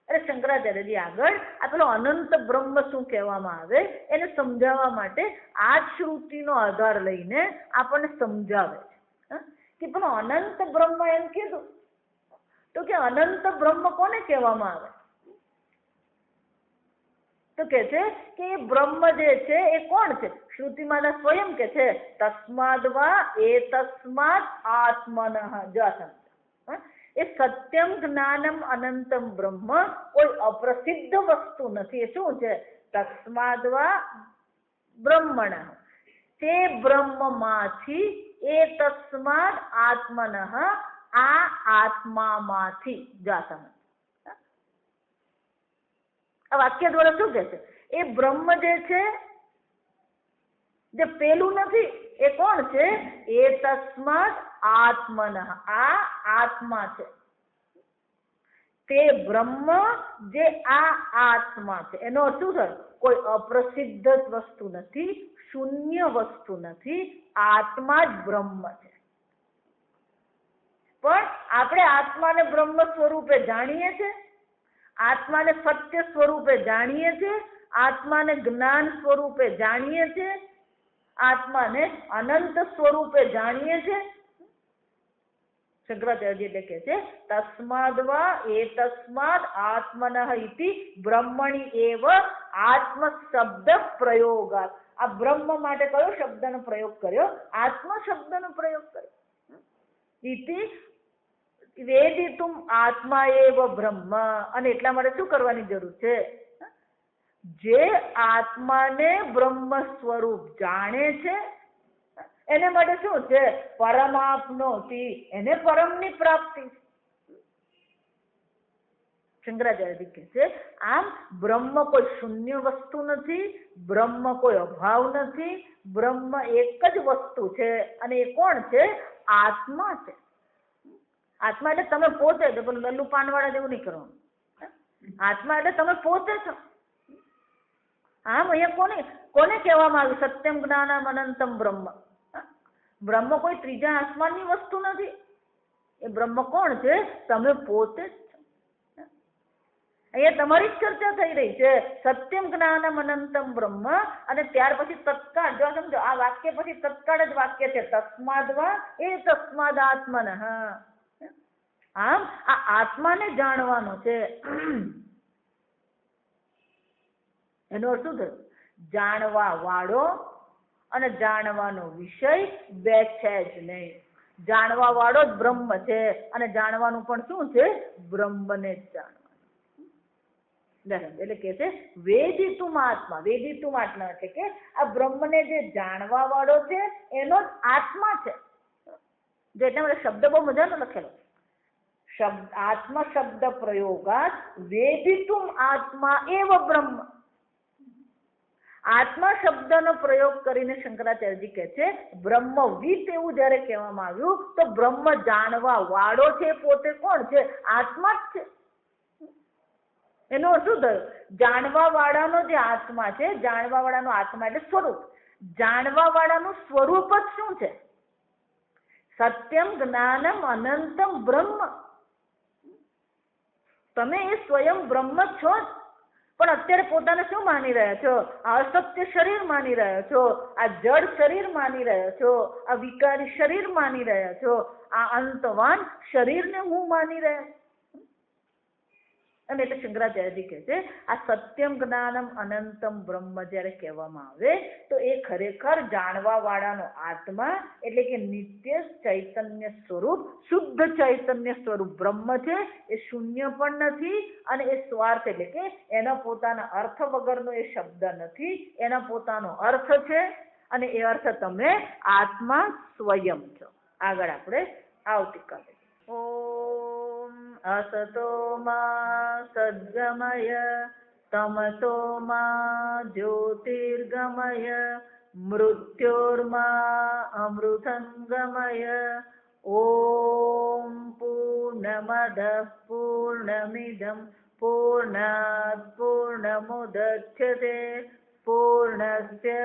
એટલે શંકરાચાર્યજી આગળ આ પેલો અનંત બ્રહ્મ શું કહેવામાં આવે એને સમજાવવા માટે આ જ શ્રુતિનો આધાર લઈને આપણને સમજાવે છે કે પેલો અનંત બ્રહ્મ એમ કીધું તો કે અનંત બ્રહ્મ કોને કહેવામાં આવે? તો કે છે કે એ બ્રહ્મ જે છે એ કોણ છે? શ્રુતિમાં સ્વયં કે છે તસ્માદ્વા એતસ્માદ આત્મનઃ. એ સત્યમ, જ્ઞાનમ, અનંતમ બ્રહ્મ કોઈ અપ્રસિદ્ધ વસ્તુ નથી. એ શું છે? તસ્માદ્વા બ્રહ્મણ. તે બ્રહ્મમાંથી, એ તસ્માદ આત્મનઃ, આ આત્મામાંથી. આ વાક્ય દ્વારા શું કહે છે? એ બ્રહ્મ જે છે, જે પેલું નથી, એ કોણ છે? એ તસ્માત આત્મન, આ આત્મા છે. તે બ્રહ્મ જે આ આત્મા છે, એનો અર્થ શું થાય? કોઈ અપ્રસિદ્ધ વસ્તુ નથી, શૂન્ય વસ્તુ નથી, આત્મા જ બ્રહ્મ છે. પણ આપણે આત્માને બ્રહ્મ સ્વરૂપે જાણીએ છીએ, આત્માને સત્ય સ્વરૂપે જાણીએ છીએ, આત્માને જ્ઞાન સ્વરૂપે જાણીએ છીએ, આત્માને અનંત સ્વરૂપે જાણીએ છીએ. શંકરાચાર્ય એટલે કે છે તસ્માદવા એતસ્માદ આત્મનઃ ઇતિ બ્રહ્મણી એવ આત્મ શબ્દ પ્રયોગાત. આ બ્રહ્મ માટે કયો શબ્દનો પ્રયોગ કર્યો? આત્મ શબ્દનો પ્રયોગ કર્યો. ઇતિ વેદિતુમ આત્મા એવ બ્રહ્મ. અને એટલા માટે શું કરવાની જરૂર છે? જે આત્માને બ્રહ્મ સ્વરૂપ જાણે છે એને માટે શું છે? પરમાપ્નોતિ, એને પરમની પ્રાપ્તિ. શંકરાચાર્ય કહે છે આમ બ્રહ્મ કોઈ શૂન્ય વસ્તુ નથી, બ્રહ્મ કોઈ અભાવ નથી, બ્રહ્મ એક જ વસ્તુ છે. અને એ કોણ છે? આત્મા છે. આત્મા એટલે તમે પોતે છો, પણ લલ્લુ પાનવાળા જેવું નહીં કરવાનું. આત્મા એટલે તમે પોતે છો. આમ અહીંયા કોને કહેવામાં આવ્યું? સત્યમ જ્ઞાનમ અનંતમ બ્રહ્મ. બ્રહ્મ કોઈ ત્રીજા આસમાનની વસ્તુ નથી. એ બ્રહ્મ કોણ છે? તમે પોતે જ છો. અહીંયા તમારી જ ચર્ચા થઈ રહી છે. સત્યમ જ્ઞાનમ અનંતમ બ્રહ્મ. અને ત્યાર પછી તત્કાળ, જો સમજો આ વાક્ય પછી તત્કાળ જ વાક્ય છે તસ્માદવા એ તસ્માદ આત્મન. આમ આ આત્માને જાણવાનો છે. એનો અર્થ શું થયો? જાણવા વાળો અને જાણવાનો વિષય બે છે જ નહીં. જાણવા વાળો જ બ્રહ્મ છે અને જાણવાનું પણ શું છે? બ્રહ્મને જ જાણવાનું. એટલે કે છે વેદિતુમ આત્મા. વેદિતુમ આત્મા એટલે કે આ બ્રહ્મને જે જાણવા વાળો છે એનો જ આત્મા છે. જો એટલા માટે શબ્દ બહુ મજાનો લખેલો. આત્મ શબ્દ પ્રયોગાત વેદિતુમ આત્મા એવ બ્રહ્મ. આત્મા શબ્દનો પ્રયોગ કરીને શંકરાચાર્યજી કહે છે બ્રહ્મવિદ એવું જયારે કહેવામાં આવ્યું તો બ્રહ્મ જાણવા વાળો છે પોતે કોણ છે? આત્મા જ છે. એનો શું થયો? જાણવા વાળાનો જે આત્મા છે, જાણવા વાળાનો આત્મા એટલે સ્વરૂપ. જાણવા વાળાનું સ્વરૂપ જ શું છે? સત્યમ જ્ઞાનમ અનંતમ બ્રહ્મ. તમે એ સ્વયં બ્રહ્મ છો જ. પણ અત્યારે પોતાને શું માની રહ્યા છો? આ અસત્ય શરીર માની રહ્યા છો, આ જડ શરીર માની રહ્યા છો, આ વિકારી શરીર માની રહ્યા છો, આ અંતવાન શરીરને હું માની રહ્યા છું. અને એટલે શંકરાચાર્યજી કહે છે આ સત્યમ જ્ઞાનમ અનંતમ બ્રહ્મ જયારે કહેવામાં આવે તો એ ખરેખર જાણવા વાળાનો આત્મા એટલે કે નિત્ય ચૈતન્ય સ્વરૂપ, શુદ્ધ ચૈતન્ય સ્વરૂપ બ્રહ્મ છે. એ શૂન્ય પણ નથી અને એ સ્વાર્થ એટલે કે એના પોતાના અર્થ વગરનો એ શબ્દ નથી, એના પોતાનો અર્થ છે અને એ અર્થ તમે આત્મા સ્વયં છો. આગળ આપણે આવતીકાલે. असतो मा सद्गमय तमसो मा ज्योतिर्गमय मृत्योर्मा अमृतंगमय. ओम पूर्णमदः पूर्णमिदं पूर्णात् पूर्णमुदच्यते पूर्णस्य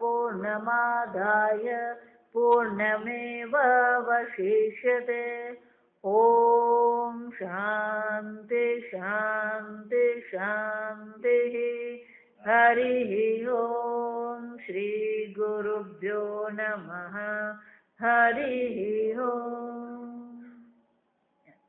पूर्णमादाय पूर्णमेवावशिष्यते. ओम शांति शांति शांति. हरि ओम श्री गुरुभ्यो नमः. हरि ओम.